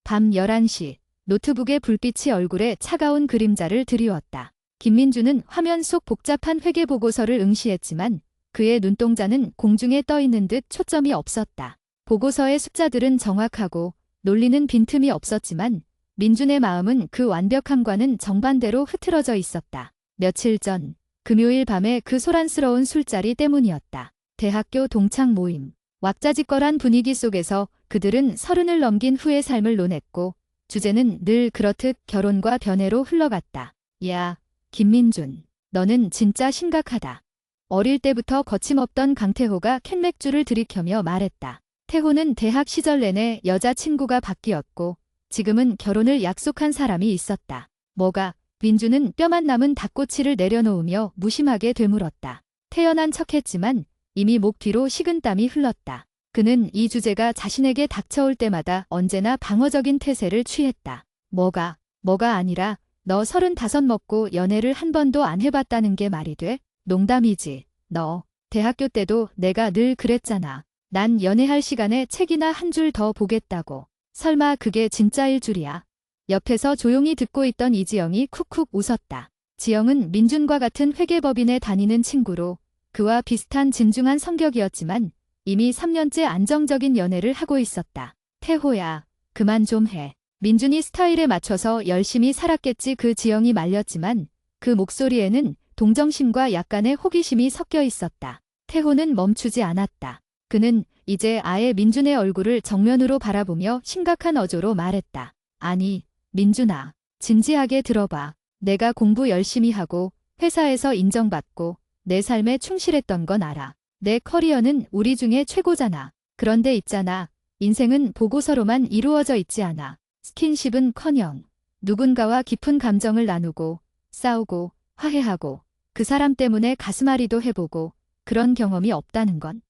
밤 11시 노트북의 불빛이 얼굴에 차가운 그림자를 드리웠다. 김민주는 화면 속 복잡한 회계보고서를 응시했지만 그의 눈동자는 공중에 떠있는 듯 초점이 없었다. 보고서의 숫자들은 정확하고 논리는 빈틈이 없었지만 민준의 마음은 그 완벽함과는 정반대로 흐트러져 있었다. 며칠 전 금요일 밤의 그 소란스러운 술자리 때문이었다. 대학교 동창 모임. 왁자지껄한 분위기 속에서 그들은 30을 넘긴 후의 삶을 논했고 주제는 늘 그렇듯 결혼과 변애로 흘러갔다. 야, 김민준, 너는 진짜 심각하다. 어릴 때부터 거침없던 강태호가 캔맥주를 들이켜며 말했다. 태호는 대학 시절 내내 여자친구가 바뀌었고 지금은 결혼을 약속한 사람이 있었다. 뭐가? 민주는 뼈만 남은 닭꼬치를 내려놓으며 무심하게 되물었다. 태연한 척했지만 이미 목 뒤로 식은땀이 흘렀다. 그는 이 주제가 자신에게 닥쳐올 때마다 언제나 방어적인 태세를 취했다. 뭐가 아니라 너 35 먹고 연애를 한 번도 안 해봤다는 게 말이 돼? 농담이지. 너 대학교 때도 내가 늘 그랬잖아. 난 연애할 시간에 책이나 한 줄 더 보겠다고. 설마 그게 진짜일 줄이야. 옆에서 조용히 듣고 있던 이지영이 쿡쿡 웃었다. 지영은 민준과 같은 회계법인에 다니는 친구로 그와 비슷한 진중한 성격이었지만 이미 3년째 안정적인 연애를 하고 있었다. 태호야, 그만 좀 해. 민준이 스타일에 맞춰서 열심히 살았겠지. 그 지영이 말렸지만 그 목소리에는 동정심과 약간의 호기심이 섞여 있었다. 태호는 멈추지 않았다. 그는 이제 아예 민준의 얼굴을 정면으로 바라보며 심각한 어조로 말했다. 아니, 민준아, 진지하게 들어봐. 내가 공부 열심히 하고 회사에서 인정받고 내 삶에 충실했던 건 알아. 내 커리어는 우리 중에 최고잖아. 그런데 있잖아. 인생은 보고서로만 이루어져 있지 않아. 스킨십은커녕 누군가와 깊은 감정을 나누고 싸우고 화해하고 그 사람 때문에 가슴앓이도 해보고 그런 경험이 없다는 건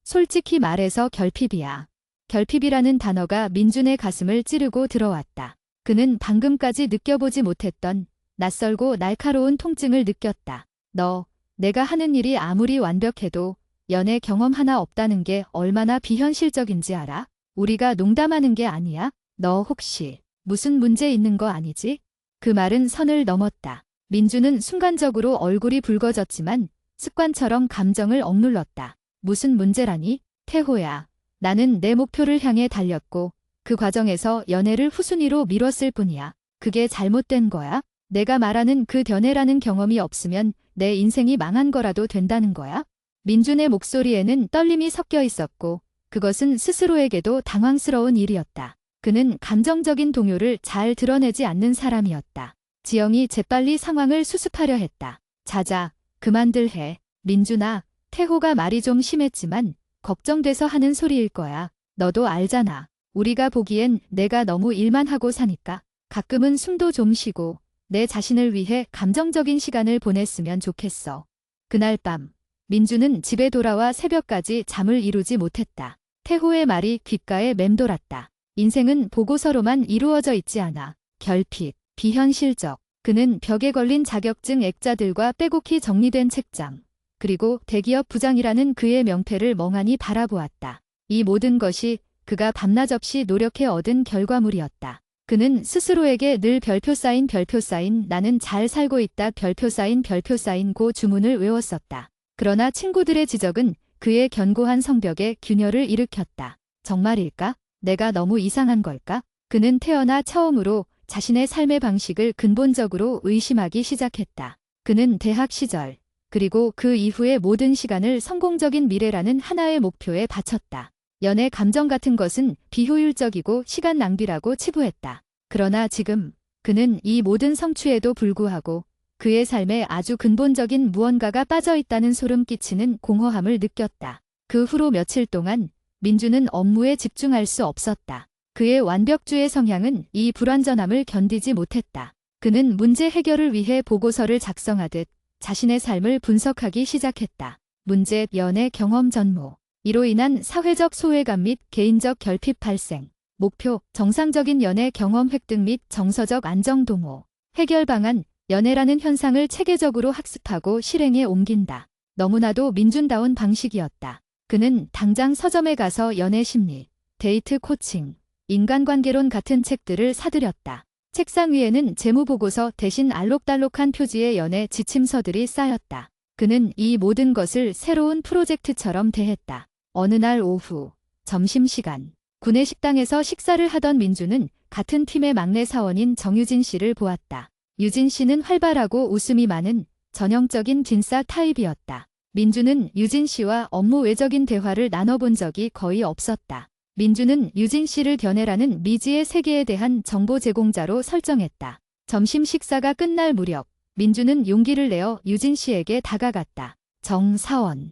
솔직히 말해서 결핍이야. 결핍이라는 단어가 민준의 가슴을 찌르고 들어왔다. 그는 방금까지 느껴보지 못했던 낯설고 날카로운 통증을 느꼈다. 너, 내가 하는 일이 아무리 완벽해도 연애 경험 하나 없다는 게 얼마나 비현실적인지 알아? 우리가 농담하는 게 아니야? 너 혹시 무슨 문제 있는 거 아니지? 그 말은 선을 넘었다. 민주는 순간적으로 얼굴이 붉어졌지만 습관처럼 감정을 억눌렀다. 무슨 문제라니? 태호야, 나는 내 목표를 향해 달렸고 그 과정에서 연애를 후순위로 미뤘을 뿐이야. 그게 잘못된 거야? 내가 말하는 그 변애라는 경험이 없으면 내 인생이 망한 거라도 된다는 거야? 민준의 목소리에는 떨림이 섞여 있었고 그것은 스스로에게도 당황스러운 일이었다. 그는 감정적인 동요를 잘 드러내지 않는 사람이었다. 지영이 재빨리 상황을 수습하려 했다. 자자, 그만들 해. 민준아, 태호가 말이 좀 심했지만 걱정돼서 하는 소리일 거야. 너도 알잖아. 우리가 보기엔 내가 너무 일만 하고 사니까 가끔은 숨도 좀 쉬고 내 자신을 위해 감정적인 시간을 보냈으면 좋겠어. 그날 밤 민주는 집에 돌아와 새벽까지 잠을 이루지 못했다. 태호의 말이 귓가에 맴돌았다. 인생은 보고서로만 이루어져 있지 않아. 결핍, 비현실적. 그는 벽에 걸린 자격증 액자들과 빼곡히 정리된 책장, 그리고 대기업 부장이라는 그의 명패를 멍하니 바라보았다. 이 모든 것이 그가 밤낮 없이 노력해 얻은 결과물이었다. 그는 스스로에게 늘 별표 쌓인 나는 잘 살고 있다 별표 쌓인 고 주문을 외웠었다. 그러나 친구들의 지적은 그의 견고한 성벽에 균열을 일으켰다. 정말일까? 내가 너무 이상한 걸까? 그는 태어나 처음으로 자신의 삶의 방식을 근본적으로 의심하기 시작했다. 그는 대학 시절, 그리고 그 이후의 모든 시간을 성공적인 미래라는 하나의 목표에 바쳤다. 연애 감정 같은 것은 비효율적이고 시간 낭비라고 치부했다. 그러나 지금 그는 이 모든 성취에도 불구하고 그의 삶에 아주 근본적인 무언가가 빠져있다는 소름 끼치는 공허함을 느꼈다. 그 후로 며칠 동안 민주는 업무에 집중할 수 없었다. 그의 완벽주의 성향은 이 불완전함을 견디지 못했다. 그는 문제 해결을 위해 보고서를 작성하듯 자신의 삶을 분석하기 시작했다. 문제, 연애 경험 전모. 이로 인한 사회적 소외감 및 개인적 결핍 발생. 목표, 정상적인 연애 경험 획득 및 정서적 안정 도모. 해결 방안, 연애라는 현상을 체계적으로 학습하고 실행에 옮긴다. 너무나도 민준다운 방식이었다. 그는 당장 서점에 가서 연애 심리, 데이트 코칭, 인간관계론 같은 책들을 사들였다. 책상 위에는 재무보고서 대신 알록달록한 표지의 연애 지침서들이 쌓였다. 그는 이 모든 것을 새로운 프로젝트처럼 대했다. 어느 날 오후, 점심시간, 구내식당에서 식사를 하던 민주는 같은 팀의 막내 사원인 정유진 씨를 보았다. 유진 씨는 활발하고 웃음이 많은 전형적인 진싸 타입이었다. 민주는 유진 씨와 업무 외적인 대화를 나눠본 적이 거의 없었다. 민주는 유진 씨를 겨내라는 미지의 세계에 대한 정보 제공자로 설정했다. 점심 식사가 끝날 무렵 민주는 용기를 내어 유진 씨에게 다가갔다. 정 사원.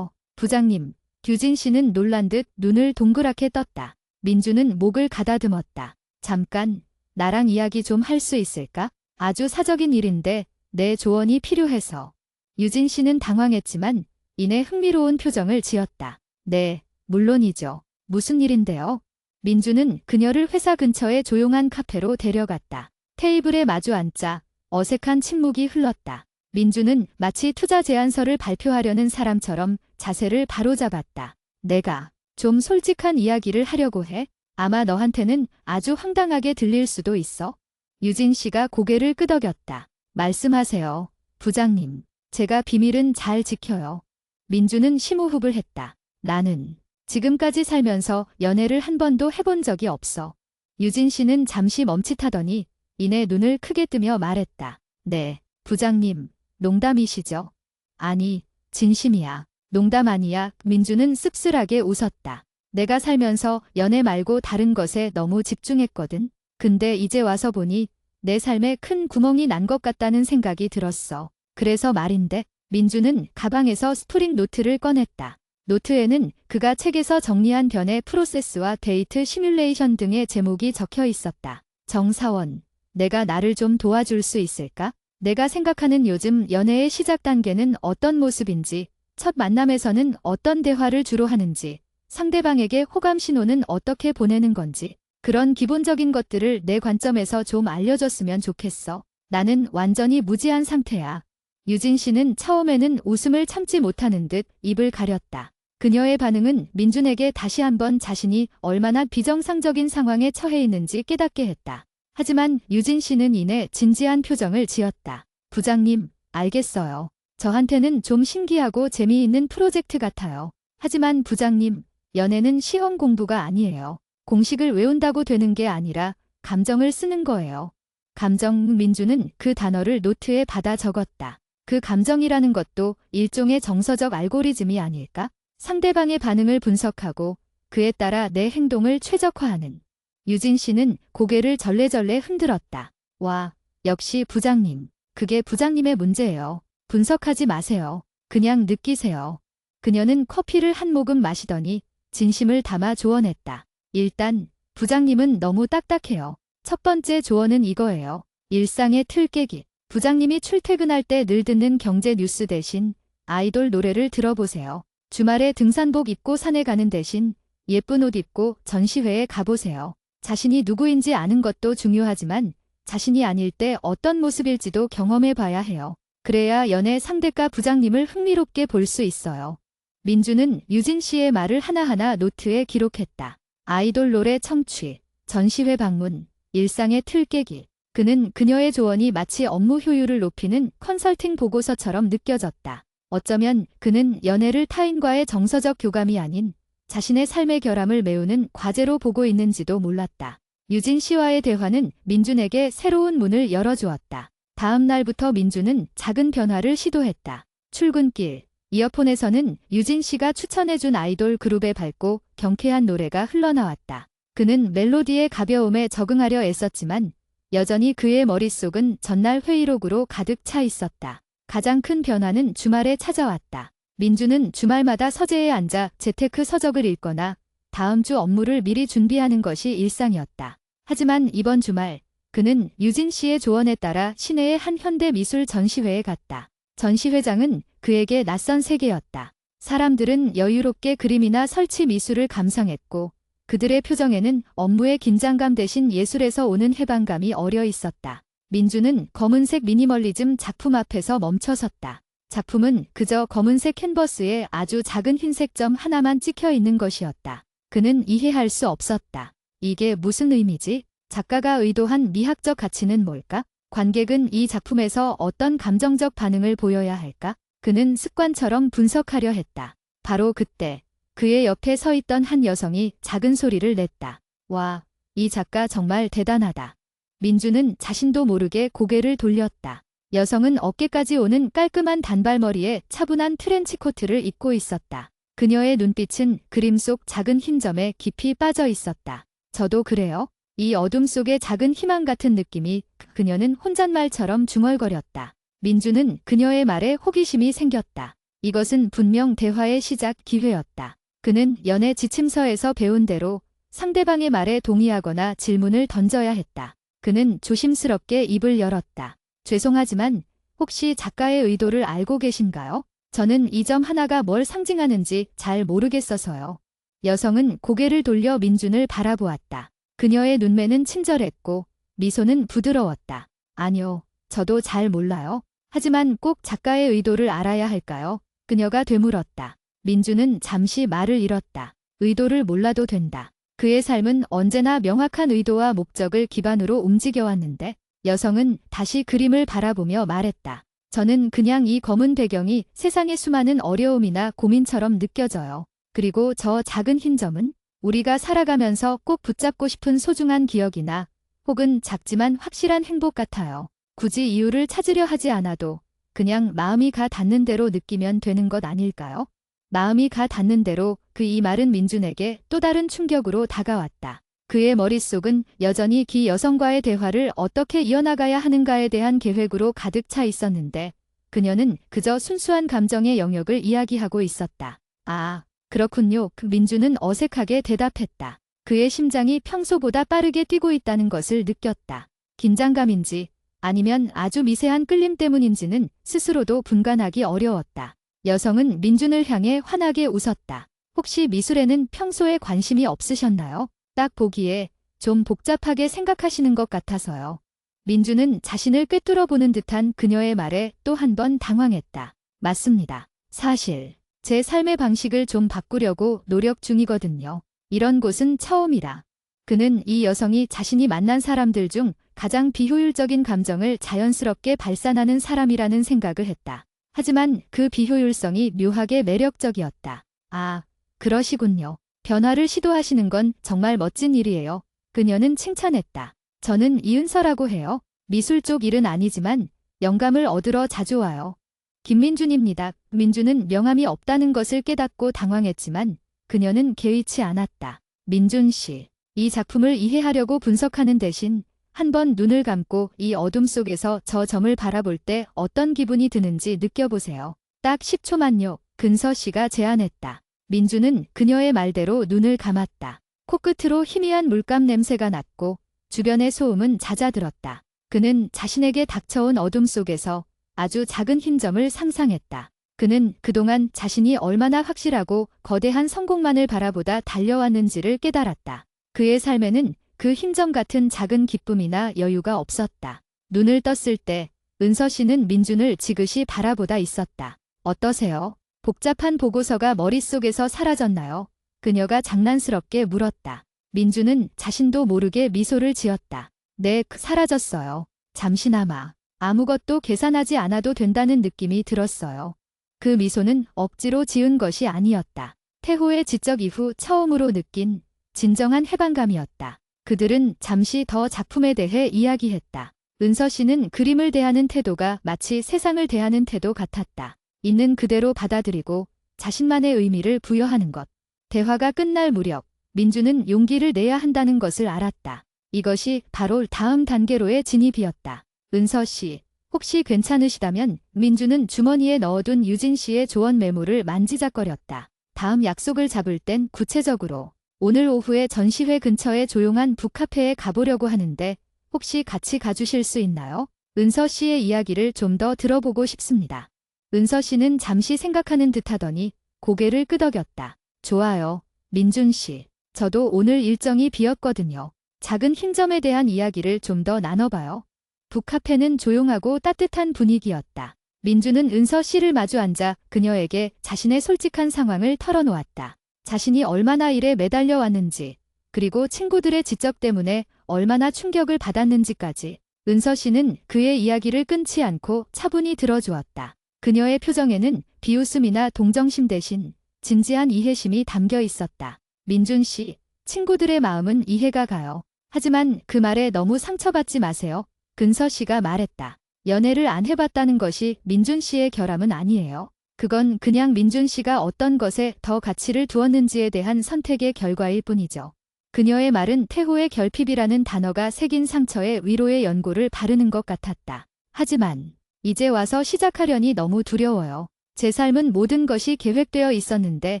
부장님. 유진 씨는 놀란 듯 눈을 동그랗게 떴다. 민주는 목을 가다듬었다. 잠깐, 나랑 이야기 좀 할 수 있을까? 아주 사적인 일인데 내 조언이 필요해서. 유진 씨는 당황했지만 이내 흥미로운 표정을 지었다. 네, 물론이죠. 무슨 일인데요? 민주는 그녀를 회사 근처의 조용한 카페로 데려갔다. 테이블에 마주 앉자 어색한 침묵이 흘렀다. 민주는 마치 투자 제안서를 발표하려는 사람처럼 자세를 바로잡았다. 내가 좀 솔직한 이야기를 하려고 해. 아마 너한테는 아주 황당하게 들릴 수도 있어. 유진 씨가 고개를 끄덕였다. 말씀하세요, 부장님. 제가 비밀은 잘 지켜요. 민주는 심호흡을 했다. 나는 지금까지 살면서 연애를 한 번도 해본 적이 없어. 유진 씨는 잠시 멈칫하더니 이내 눈을 크게 뜨며 말했다. 네, 부장님, 농담이시죠? 아니, 진심이야. 농담 아니야. 민주는 씁쓸하게 웃었다. 내가 살면서 연애 말고 다른 것에 너무 집중했거든. 근데 이제 와서 보니 내 삶에 큰 구멍이 난 것 같다는 생각이 들었어. 그래서 말인데. 민주는 가방에서 스프링 노트를 꺼냈다. 노트에는 그가 책에서 정리한 변의 프로세스와 데이트 시뮬레이션 등의 제목이 적혀 있었다. 정사원, 내가 나를 좀 도와줄 수 있을까? 내가 생각하는 요즘 연애의 시작 단계는 어떤 모습인지, 첫 만남에서는 어떤 대화를 주로 하는지, 상대방에게 호감 신호는 어떻게 보내는 건지, 그런 기본적인 것들을 내 관점에서 좀 알려줬으면 좋겠어. 나는 완전히 무지한 상태야. 유진 씨는 처음에는 웃음을 참지 못하는 듯 입을 가렸다. 그녀의 반응은 민준에게 다시 한번 자신이 얼마나 비정상적인 상황에 처해 있는지 깨닫게 했다. 하지만 유진 씨는 이내 진지한 표정을 지었다. 부장님, 알겠어요. 저한테는 좀 신기하고 재미있는 프로젝트 같아요. 하지만 부장님, 연애는 시험 공부가 아니에요. 공식을 외운다고 되는 게 아니라 감정을 쓰는 거예요. 감정. 민주는 그 단어를 노트에 받아 적었다. 그 감정이라는 것도 일종의 정서적 알고리즘이 아닐까? 상대방의 반응을 분석하고 그에 따라 내 행동을 최적화하는. 유진 씨는 고개를 절레절레 흔들었다. 와, 역시 부장님. 그게 부장님의 문제예요. 분석하지 마세요. 그냥 느끼세요. 그녀는 커피를 한 모금 마시더니 진심을 담아 조언했다. 일단 부장님은 너무 딱딱해요. 첫 번째 조언은 이거예요. 일상의 틀 깨기. 부장님이 출퇴근할 때 늘 듣는 경제 뉴스 대신 아이돌 노래를 들어보세요. 주말에 등산복 입고 산에 가는 대신 예쁜 옷 입고 전시회에 가보세요. 자신이 누구인지 아는 것도 중요하지만 자신이 아닐 때 어떤 모습일지도 경험해 봐야 해요. 그래야 연애 상대가 부장님을 흥미롭게 볼 수 있어요. 민주는 유진 씨의 말을 하나하나 노트에 기록했다. 아이돌 노래 청취, 전시회 방문, 일상의 틀 깨기. 그는 그녀의 조언이 마치 업무 효율을 높이는 컨설팅 보고서처럼 느껴졌다. 어쩌면 그는 연애를 타인과의 정서적 교감이 아닌 자신의 삶의 결함을 메우는 과제로 보고 있는지도 몰랐다. 유진 씨와의 대화는 민준에게 새로운 문을 열어주었다. 다음 날부터 민준은 작은 변화를 시도했다. 출근길, 이어폰에서는 유진 씨가 추천해준 아이돌 그룹의 밝고 경쾌한 노래가 흘러나왔다. 그는 멜로디의 가벼움에 적응하려 애썼지만 여전히 그의 머릿속은 전날 회의록으로 가득 차 있었다. 가장 큰 변화는 주말에 찾아왔다. 민주는 주말마다 서재에 앉아 재테크 서적을 읽거나 다음 주 업무를 미리 준비하는 것이 일상이었다. 하지만 이번 주말 그는 유진 씨의 조언에 따라 시내의 한 현대 미술 전시회에 갔다. 전시회장은 그에게 낯선 세계였다. 사람들은 여유롭게 그림이나 설치 미술을 감상했고 그들의 표정에는 업무의 긴장감 대신 예술에서 오는 해방감이 어려 있었다. 민주는 검은색 미니멀리즘 작품 앞에서 멈춰섰다. 작품은 그저 검은색 캔버스에 아주 작은 흰색 점 하나만 찍혀 있는 것이었다. 그는 이해할 수 없었다. 이게 무슨 의미지? 작가가 의도한 미학적 가치는 뭘까? 관객은 이 작품에서 어떤 감정적 반응을 보여야 할까? 그는 습관처럼 분석하려 했다. 바로 그때 그의 옆에 서 있던 한 여성이 작은 소리를 냈다. 와, 이 작가 정말 대단하다. 민주는 자신도 모르게 고개를 돌렸다. 여성은 어깨까지 오는 깔끔한 단발머리에 차분한 트렌치코트를 입고 있었다. 그녀의 눈빛은 그림 속 작은 흰 점에 깊이 빠져 있었다. 저도 그래요. 이 어둠 속의 작은 희망 같은 느낌이. 그녀는 혼잣말처럼 중얼거렸다. 민주는 그녀의 말에 호기심이 생겼다. 이것은 분명 대화의 시작 기회였다. 그는 연애 지침서에서 배운 대로 상대방의 말에 동의하거나 질문을 던져야 했다. 그는 조심스럽게 입을 열었다. 죄송하지만 혹시 작가의 의도를 알고 계신가요? 저는 이 점 하나가 뭘 상징하는지 잘 모르겠어서요. 여성은 고개를 돌려 민준을 바라보았다. 그녀의 눈매는 친절했고 미소는 부드러웠다. 아니요, 저도 잘 몰라요. 하지만 꼭 작가의 의도를 알아야 할까요? 그녀가 되물었다. 민준은 잠시 말을 잃었다. 의도를 몰라도 된다. 그의 삶은 언제나 명확한 의도와 목적을 기반으로 움직여왔는데 여성은 다시 그림을 바라보며 말했다. 저는 그냥 이 검은 배경이 세상의 수많은 어려움이나 고민처럼 느껴져요. 그리고 저 작은 흰 점은 우리가 살아가면서 꼭 붙잡고 싶은 소중한 기억이나 혹은 작지만 확실한 행복 같아요. 굳이 이유를 찾으려 하지 않아도 그냥 마음이 가 닿는 대로 느끼면 되는 것 아닐까요? 마음이 가 닿는 대로. 이 말은 민준에게 또 다른 충격으로 다가왔다. 그의 머릿속은 여전히 기 여성과의 대화를 어떻게 이어나가야 하는가에 대한 계획으로 가득 차 있었는데 그녀는 그저 순수한 감정의 영역을 이야기하고 있었다. 아, 그렇군요. 민준은 어색하게 대답했다. 그의 심장이 평소보다 빠르게 뛰고 있다는 것을 느꼈다. 긴장감인지 아니면 아주 미세한 끌림 때문인지는 스스로도 분간하기 어려웠다. 여성은 민준을 향해 환하게 웃었다. 혹시 미술에는 평소에 관심이 없으셨나요? 딱 보기에 좀 복잡하게 생각하시는 것 같아서요. 민준은 자신을 꿰뚫어 보는 듯한 그녀의 말에 또 한 번 당황했다. 맞습니다. 사실 제 삶의 방식을 좀 바꾸려고 노력 중이거든요. 이런 곳은 처음이라. 그는 이 여성이 자신이 만난 사람들 중 가장 비효율적인 감정을 자연스럽게 발산하는 사람이라는 생각을 했다. 하지만 그 비효율성이 묘하게 매력적이었다. 아, 그러시군요. 변화를 시도하시는 건 정말 멋진 일이에요. 그녀는 칭찬했다. 저는 이은서라고 해요. 미술 쪽 일은 아니지만 영감을 얻으러 자주 와요. 김민준입니다. 민준은 명함이 없다는 것을 깨닫고 당황했지만 그녀는 개의치 않았다. 민준 씨, 이 작품을 이해하려고 분석하는 대신 한번 눈을 감고 이 어둠 속에서 저 점을 바라볼 때 어떤 기분이 드는지 느껴보세요. 딱 10초만요. 근서 씨가 제안했다. 민준은 그녀의 말대로 눈을 감았다. 코끝으로 희미한 물감 냄새가 났고 주변의 소음은 잦아들었다. 그는 자신에게 닥쳐온 어둠 속에서 아주 작은 흰 점을 상상했다. 그는 그동안 자신이 얼마나 확실하고 거대한 성공만을 바라보다 달려왔는지를 깨달았다. 그의 삶에는 그 흰 점 같은 작은 기쁨이나 여유가 없었다. 눈을 떴을 때 은서 씨는 민준을 지그시 바라보다 있었다. 어떠세요? 복잡한 보고서가 머릿속에서 사라졌나요? 그녀가 장난스럽게 물었다. 민준은 자신도 모르게 미소를 지었다. 네, 사라졌어요. 잠시나마. 아무것도 계산하지 않아도 된다는 느낌이 들었어요. 그 미소는 억지로 지은 것이 아니었다. 태호의 지적 이후 처음으로 느낀 진정한 해방감이었다. 그들은 잠시 더 작품에 대해 이야기했다. 은서 씨는 그림을 대하는 태도가 마치 세상을 대하는 태도 같았다. 있는 그대로 받아들이고 자신만의 의미를 부여하는 것. 대화가 끝날 무렵 민주는 용기를 내야 한다는 것을 알았다. 이것이 바로 다음 단계로의 진입이었다. 은서 씨, 혹시 괜찮으시다면? 민주는 주머니에 넣어둔 유진 씨의 조언 메모를 만지작거렸다. 다음 약속을 잡을 땐 구체적으로. 오늘 오후에 전시회 근처의 조용한 북카페에 가보려고 하는데 혹시 같이 가주실 수 있나요? 은서 씨의 이야기를 좀 더 들어보고 싶습니다. 은서 씨는 잠시 생각하는 듯하더니 고개를 끄덕였다. 좋아요, 민준 씨. 저도 오늘 일정이 비었거든요. 작은 흰 점에 대한 이야기를 좀 더 나눠봐요. 북카페는 조용하고 따뜻한 분위기였다. 민주는 은서 씨를 마주 앉아 그녀에게 자신의 솔직한 상황을 털어놓았다. 자신이 얼마나 일에 매달려 왔는지, 그리고 친구들의 지적 때문에 얼마나 충격을 받았는지까지. 은서 씨는 그의 이야기를 끊지 않고 차분히 들어주었다. 그녀의 표정에는 비웃음이나 동정심 대신 진지한 이해심이 담겨 있었다. 민준 씨, 친구들의 마음은 이해가 가요. 하지만 그 말에 너무 상처받지 마세요. 은서 씨가 말했다. 연애를 안 해봤다는 것이 민준 씨의 결함은 아니에요. 그건 그냥 민준 씨가 어떤 것에 더 가치를 두었는지에 대한 선택의 결과일 뿐이죠. 그녀의 말은 태호의 결핍이라는 단어가 새긴 상처에 위로의 연고를 바르는 것 같았다. 하지만 이제 와서 시작하려니 너무 두려워요. 제 삶은 모든 것이 계획되어 있었는데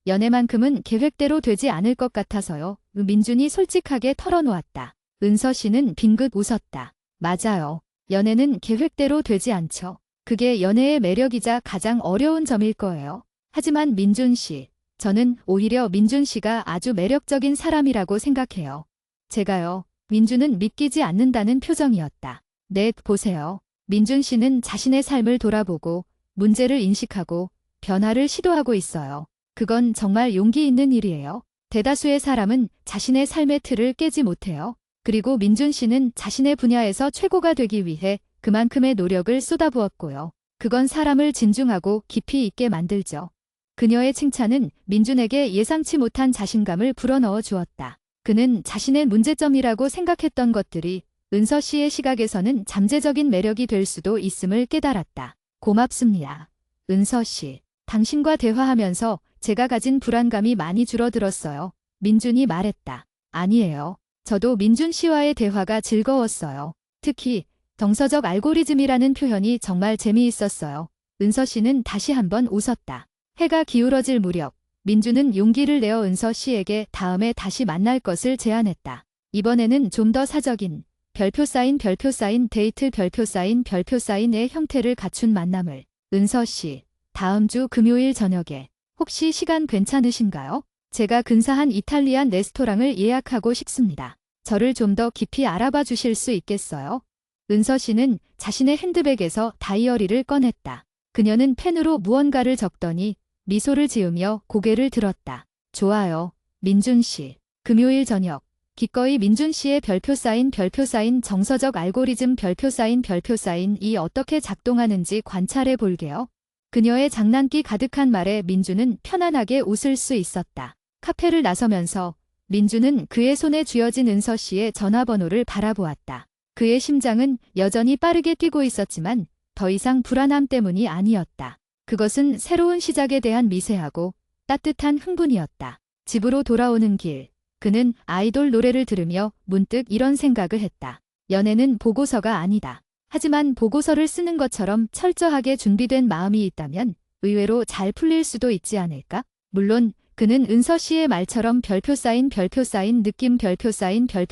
연애만큼은 계획대로 되지 않을 것 같아서요. 민준이 솔직하게 털어놓았다. 은서 씨는 빙긋 웃었다. 맞아요. 연애는 계획대로 되지 않죠. 그게 연애의 매력이자 가장 어려운 점일 거예요. 하지만 민준 씨, 저는 오히려 민준 씨가 아주 매력적인 사람이라고 생각해요. 제가요. 민준은 믿기지 않는다는 표정이었다. 네, 보세요. 민준 씨는 자신의 삶을 돌아보고 문제를 인식하고 변화를 시도하고 있어요. 그건 정말 용기 있는 일이에요. 대다수의 사람은 자신의 삶의 틀을 깨지 못해요. 그리고 민준 씨는 자신의 분야에서 최고가 되기 위해 그만큼의 노력을 쏟아부었고요. 그건 사람을 진중하고 깊이 있게 만들죠. 그녀의 칭찬은 민준에게 예상치 못한 자신감을 불어넣어 주었다. 그는 자신의 문제점이라고 생각했던 것들이 은서 씨의 시각에서는 잠재적인 매력이 될 수도 있음을 깨달았다. 고맙습니다. 은서 씨, 당신과 대화하면서 제가 가진 불안감이 많이 줄어들었어요. 민준이 말했다. 아니에요. 저도 민준 씨와의 대화가 즐거웠어요. 특히 정서적 알고리즘이라는 표현이 정말 재미있었어요. 은서 씨는 다시 한번 웃었다. 해가 기울어질 무렵 민준은 용기를 내어 은서 씨에게 다음에 다시 만날 것을 제안했다. 이번에는 좀 더 사적인 별표 사인 데이트 별표 사인의 형태를 갖춘 만남을. 은서 씨, 다음 주 금요일 저녁에 혹시 시간 괜찮으신가요? 제가 근사한 이탈리안 레스토랑을 예약하고 싶습니다. 저를 좀 더 깊이 알아봐 주실 수 있겠어요? 은서 씨는 자신의 핸드백에서 다이어리를 꺼냈다. 그녀는 펜으로 무언가를 적더니 미소를 지으며 고개를 들었다. 좋아요. 민준 씨. 금요일 저녁. 기꺼이 민준 씨의 별표 사인 정서적 알고리즘 별표 사인이 어떻게 작동하는지 관찰해 볼게요. 그녀의 장난기 가득한 말에 민준은 편안하게 웃을 수 있었다. 카페를 나서면서 민준은 그의 손에 쥐어진 은서 씨의 전화번호를 바라보았다. 그의 심장은 여전히 빠르게 뛰고 있었지만 더 이상 불안함 때문이 아니었다. 그것은 새로운 시작에 대한 미세하고 따뜻한 흥분이었다. 집으로 돌아오는 길, 그는 아이돌 노래를 들으며 문득 이런 생각을 했다. 연애는 보고서가 아니다. 하지만 보고서를 쓰는 것처럼 철저하게 준비된 마음이 있다면 의외로 잘 풀릴 수도 있지 않을까? 물론 그는 은서 씨의 말처럼 별표 사인 느낌 별표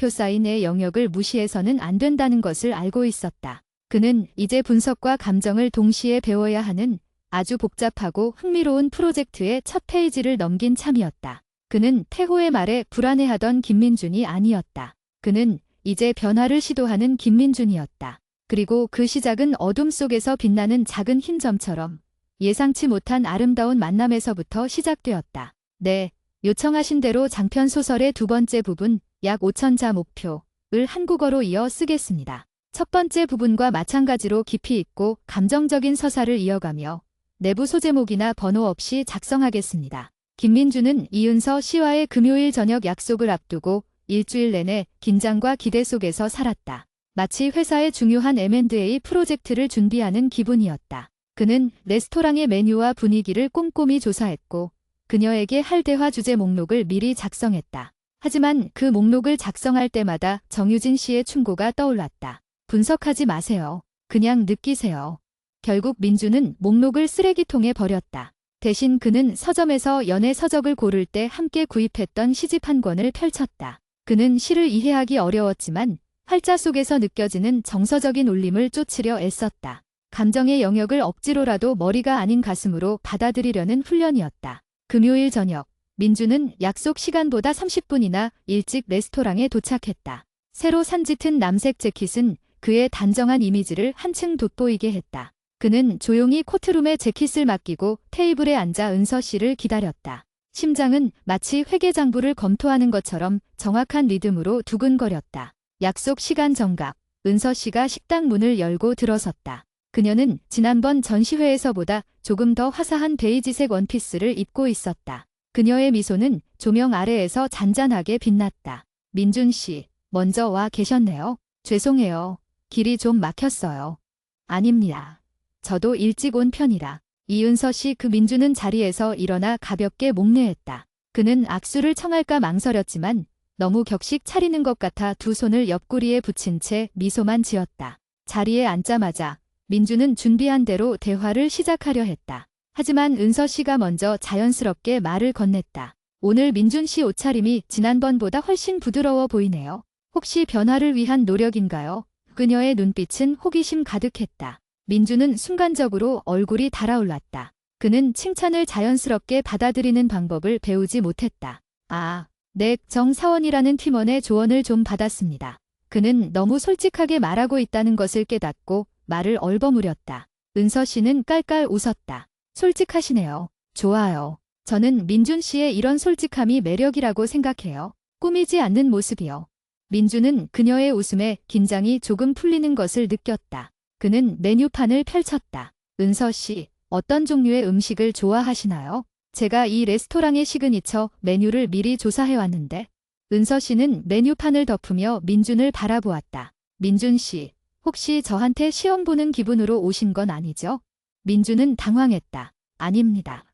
사인의 영역을 무시해서는 안 된다는 것을 알고 있었다. 그는 이제 분석과 감정을 동시에 배워야 하는 아주 복잡하고 흥미로운 프로젝트의 첫 페이지를 넘긴 참이었다. 그는 태호의 말에 불안해하던 김민준이 아니었다. 그는 이제 변화를 시도하는 김민준이었다. 그리고 그 시작은 어둠 속에서 빛나는 작은 흰 점처럼 예상치 못한 아름다운 만남에서부터 시작되었다. 네, 요청하신 대로 장편 소설의 두 번째 부분, 약 5,000자 목표를 한국어로 이어 쓰겠습니다. 첫 번째 부분과 마찬가지로 깊이 있고 감정적인 서사를 이어가며 내부 소제목이나 번호 없이 작성하겠습니다. 김민준은 이은서 씨와의 금요일 저녁 약속을 앞두고 일주일 내내 긴장과 기대 속에서 살았다. 마치 회사의 중요한 M&A 프로젝트를 준비하는 기분이었다. 그는 레스토랑의 메뉴와 분위기를 꼼꼼히 조사했고 그녀에게 할 대화 주제 목록을 미리 작성했다. 하지만 그 목록을 작성할 때마다 정유진 씨의 충고가 떠올랐다. 분석하지 마세요. 그냥 느끼세요. 결국 민준은 목록을 쓰레기통에 버렸다. 대신 그는 서점에서 연애 서적을 고를 때 함께 구입했던 시집 한 권을 펼쳤다. 그는 시를 이해하기 어려웠지만 활자 속에서 느껴지는 정서적인 울림을 쫓으려 애썼다. 감정의 영역을 억지로라도 머리가 아닌 가슴으로 받아들이려는 훈련이었다. 금요일 저녁, 민준은 약속 시간보다 30분이나 일찍 레스토랑에 도착했다. 새로 산 짙은 남색 재킷은 그의 단정한 이미지를 한층 돋보이게 했다. 그는 조용히 코트룸에 재킷을 맡기고 테이블에 앉아 은서 씨를 기다렸다. 심장은 마치 회계장부를 검토하는 것처럼 정확한 리듬으로 두근거렸다. 약속 시간 정각. 은서 씨가 식당 문을 열고 들어섰다. 그녀는 지난번 전시회에서보다 조금 더 화사한 베이지색 원피스를 입고 있었다. 그녀의 미소는 조명 아래에서 잔잔하게 빛났다. 민준 씨, 먼저 와 계셨네요. 죄송해요. 길이 좀 막혔어요. 아닙니다. 저도 일찍 온 편이라. 이은서 씨. 그 민준은 자리에서 일어나 가볍게 목례했다. 그는 악수를 청할까 망설였지만 너무 격식 차리는 것 같아 두 손을 옆구리에 붙인 채 미소만 지었다. 자리에 앉자마자 민준은 준비한 대로 대화를 시작하려 했다. 하지만 은서 씨가 먼저 자연스럽게 말을 건넸다. 오늘 민준 씨 옷차림이 지난번보다 훨씬 부드러워 보이네요. 혹시 변화를 위한 노력인가요? 그녀의 눈빛은 호기심 가득했다. 민준은 순간적으로 얼굴이 달아올랐다. 그는 칭찬을 자연스럽게 받아들이는 방법을 배우지 못했다. 아, 네, 정사원이라는 팀원의 조언을 좀 받았습니다. 그는 너무 솔직하게 말하고 있다는 것을 깨닫고 말을 얼버무렸다. 은서 씨는 깔깔 웃었다. 솔직하시네요. 좋아요. 저는 민준 씨의 이런 솔직함이 매력이라고 생각해요. 꾸미지 않는 모습이요. 민준은 그녀의 웃음에 긴장이 조금 풀리는 것을 느꼈다. 그는 메뉴판을 펼쳤다. 은서 씨, 어떤 종류의 음식을 좋아하시나요? 제가 이 레스토랑의 시그니처 메뉴를 미리 조사해왔는데. 은서 씨는 메뉴판을 덮으며 민준을 바라보았다. 민준 씨, 혹시 저한테 시험 보는 기분으로 오신 건 아니죠? 민준은 당황했다. 아닙니다.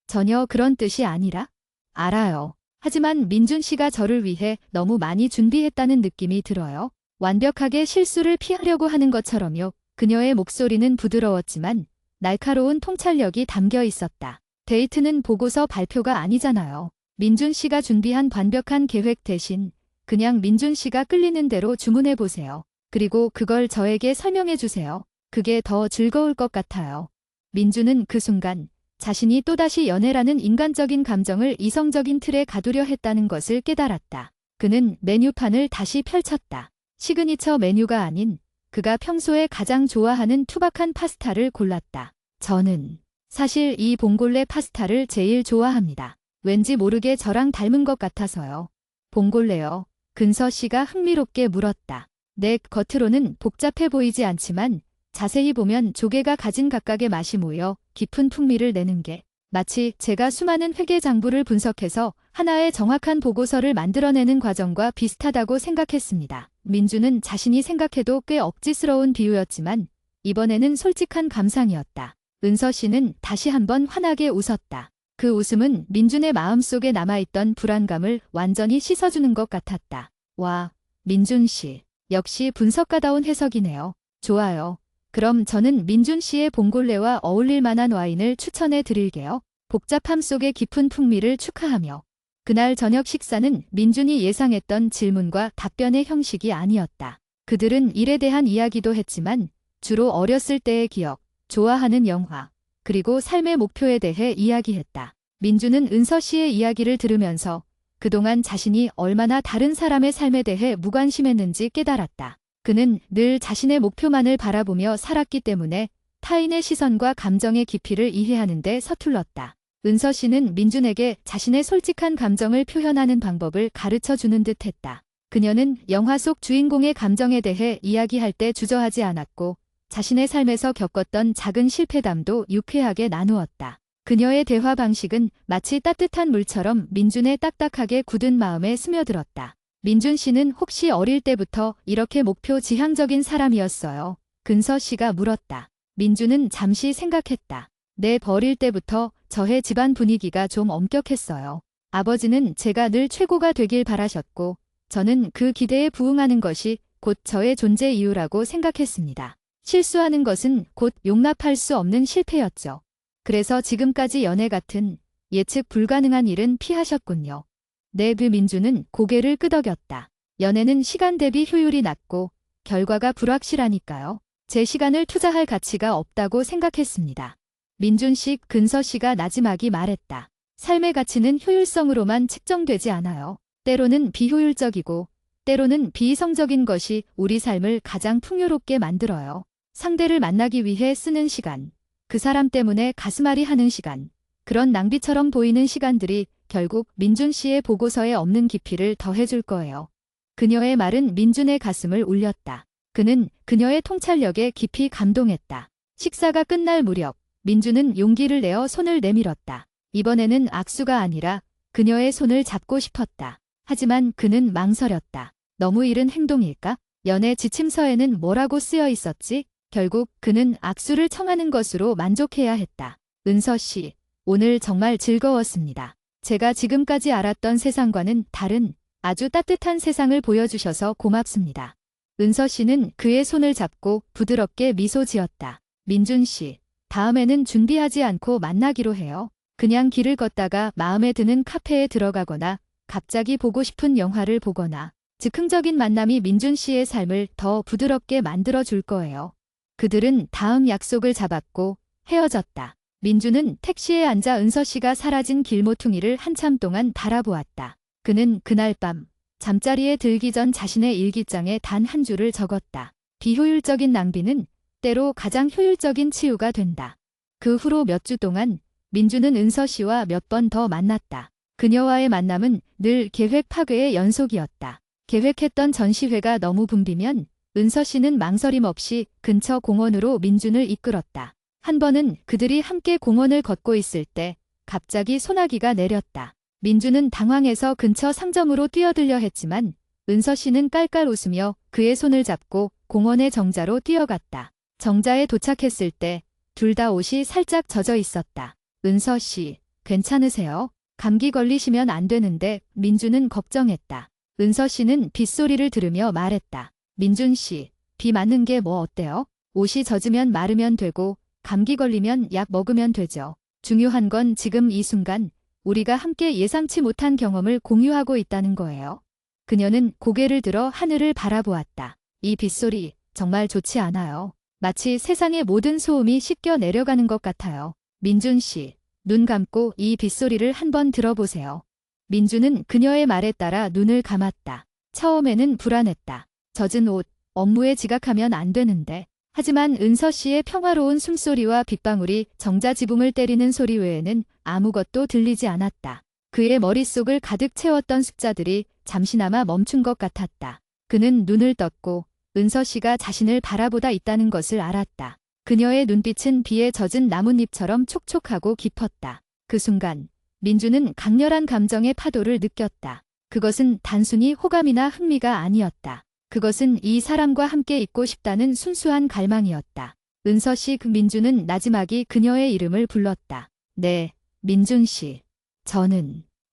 전혀 그런 뜻이 아니라? 알아요. 하지만 민준 씨가 저를 위해 너무 많이 준비했다는 느낌이 들어요. 완벽하게 실수를 피하려고 하는 것처럼요. 그녀의 목소리는 부드러웠지만 날카로운 통찰력이 담겨 있었다. 데이트는 보고서 발표가 아니잖아요. 민준 씨가 준비한 완벽한 계획 대신 그냥 민준 씨가 끌리는 대로 주문해 보세요. 그리고 그걸 저에게 설명해 주세요. 그게 더 즐거울 것 같아요. 민준은 그 순간 자신이 또다시 연애라는 인간적인 감정을 이성적인 틀에 가두려 했다는 것을 깨달았다. 그는 메뉴판을 다시 펼쳤다. 시그니처 메뉴가 아닌 그가 평소에 가장 좋아하는 투박한 파스타를 골랐다. 저는 사실 이 봉골레 파스타를 제일 좋아합니다. 왠지 모르게 저랑 닮은 것 같아서요. 봉골레요. 근서 씨가 흥미롭게 물었다. 네, 겉으로는 복잡해 보이지 않지만 자세히 보면 조개가 가진 각각의 맛이 모여 깊은 풍미를 내는 게 마치 제가 수많은 회계 장부를 분석해서 하나의 정확한 보고서를 만들어내는 과정과 비슷하다고 생각했습니다. 민주는 자신이 생각해도 꽤 억지스러운 비유였지만 이번에는 솔직한 감상이었다. 은서 씨는 다시 한번 환하게 웃었다. 그 웃음은 민준의 마음속에 남아있던 불안감을 완전히 씻어주는 것 같았다. 와, 민준 씨. 역시 분석가다운 해석이네요. 좋아요. 그럼 저는 민준 씨의 봉골레와 어울릴 만한 와인을 추천해 드릴게요. 복잡함 속의 깊은 풍미를 축하하며. 그날 저녁 식사는 민준이 예상했던 질문과 답변의 형식이 아니었다. 그들은 일에 대한 이야기도 했지만 주로 어렸을 때의 기억, 좋아하는 영화, 그리고 삶의 목표에 대해 이야기했다. 민준은 은서 씨의 이야기를 들으면서 그동안 자신이 얼마나 다른 사람의 삶에 대해 무관심했는지 깨달았다. 그는 늘 자신의 목표만을 바라보며 살았기 때문에 타인의 시선과 감정의 깊이를 이해하는 데 서툴렀다. 은서 씨는 민준에게 자신의 솔직한 감정을 표현하는 방법을 가르쳐 주는 듯 했다. 그녀는 영화 속 주인공의 감정에 대해 이야기할 때 주저하지 않았고 자신의 삶에서 겪었던 작은 실패담도 유쾌하게 나누었다. 그녀의 대화 방식은 마치 따뜻한 물처럼 민준의 딱딱하게 굳은 마음에 스며들었다. 민준 씨는 혹시 어릴 때부터 이렇게 목표 지향적인 사람이었어요? 근서 씨가 물었다. 민준은 잠시 생각했다. 네, 어릴 때부터 저의 집안 분위기가 좀 엄격했어요. 아버지는 제가 늘 최고가 되길 바라셨고 저는 그 기대에 부응하는 것이 곧 저의 존재 이유라고 생각했습니다. 실수하는 것은 곧 용납할 수 없는 실패였죠. 그래서 지금까지 연애 같은 예측 불가능한 일은 피하셨군요. 네, 그 민준은 고개를 끄덕였다. 연애는 시간 대비 효율이 낮고 결과가 불확실하니까요. 제 시간을 투자할 가치가 없다고 생각했습니다. 민준 씨, 근서 씨가 나지막이 말했다. 삶의 가치는 효율성으로만 측정되지 않아요. 때로는 비효율적이고 때로는 비이성적인 것이 우리 삶을 가장 풍요롭게 만들어요. 상대를 만나기 위해 쓰는 시간, 그 사람 때문에 가슴앓이 하는 시간, 그런 낭비처럼 보이는 시간들이 결국 민준 씨의 보고서에 없는 깊이를 더해줄 거예요. 그녀의 말은 민준의 가슴을 울렸다. 그는 그녀의 통찰력에 깊이 감동했다. 식사가 끝날 무렵 민준은 용기를 내어 손을 내밀었다. 이번에는 악수가 아니라 그녀의 손을 잡고 싶었다. 하지만 그는 망설였다. 너무 이른 행동일까? 연애 지침서에는 뭐라고 쓰여 있었지? 결국 그는 악수를 청하는 것으로 만족해야 했다. 은서 씨, 오늘 정말 즐거웠습니다. 제가 지금까지 알았던 세상과는 다른 아주 따뜻한 세상을 보여주셔서 고맙습니다. 은서 씨는 그의 손을 잡고 부드럽게 미소 지었다. 민준 씨, 다음에는 준비하지 않고 만나기로 해요. 그냥 길을 걷다가 마음에 드는 카페에 들어가거나 갑자기 보고 싶은 영화를 보거나 즉흥적인 만남이 민준 씨의 삶을 더 부드럽게 만들어 줄 거예요. 그들은 다음 약속을 잡았고 헤어졌다. 민준은 택시에 앉아 은서 씨가 사라진 길모퉁이를 한참 동안 바라보았다. 그는 그날 밤 잠자리에 들기 전 자신의 일기장에 단 한 줄을 적었다. 비효율적인 낭비는 때로 가장 효율적인 치유가 된다. 그 후로 몇 주 동안 민준은 은서 씨와 몇 번 더 만났다. 그녀와의 만남은 늘 계획 파괴의 연속이었다. 계획했던 전시회가 너무 붐비면 은서 씨는 망설임 없이 근처 공원으로 민준을 이끌었다. 한 번은 그들이 함께 공원을 걷고 있을 때 갑자기 소나기가 내렸다. 민준은 당황해서 근처 상점으로 뛰어들려 했지만 은서 씨는 깔깔 웃으며 그의 손을 잡고 공원의 정자로 뛰어갔다. 정자에 도착했을 때 둘 다 옷이 살짝 젖어 있었다. 은서 씨, 괜찮으세요? 감기 걸리시면 안 되는데 민준은 걱정했다. 은서 씨는 빗소리를 들으며 말했다. 민준 씨, 비 맞는 게 뭐 어때요? 옷이 젖으면 마르면 되고 감기 걸리면 약 먹으면 되죠. 중요한 건 지금 이 순간 우리가 함께 예상치 못한 경험을 공유하고 있다는 거예요. 그녀는 고개를 들어 하늘을 바라보았다. 이 빗소리 정말 좋지 않아요. 마치 세상의 모든 소음이 씻겨 내려가는 것 같아요. 민준 씨, 눈 감고 이 빗소리를 한번 들어보세요. 민준은 그녀의 말에 따라 눈을 감았다. 처음에는 불안했다. 젖은 옷, 업무에 지각하면 안 되는데. 하지만 은서 씨의 평화로운 숨소리와 빗방울이 정자 지붕을 때리는 소리 외에는 아무것도 들리지 않았다. 그의 머릿속을 가득 채웠던 숫자들이 잠시나마 멈춘 것 같았다. 그는 눈을 떴고 은서 씨가 자신을 바라보다 있다는 것을 알았다. 그녀의 눈빛은 비에 젖은 나뭇잎처럼 촉촉하고 깊었다. 그 순간 민준은 강렬한 감정의 파도를 느꼈다. 그것은 단순히 호감이나 흥미가 아니었다. 그것은 이 사람과 함께 있고 싶다는 순수한 갈망이었다. 은서 씨, 민준은 나지막이 그녀의 이름을 불렀다. 네, 민준 씨.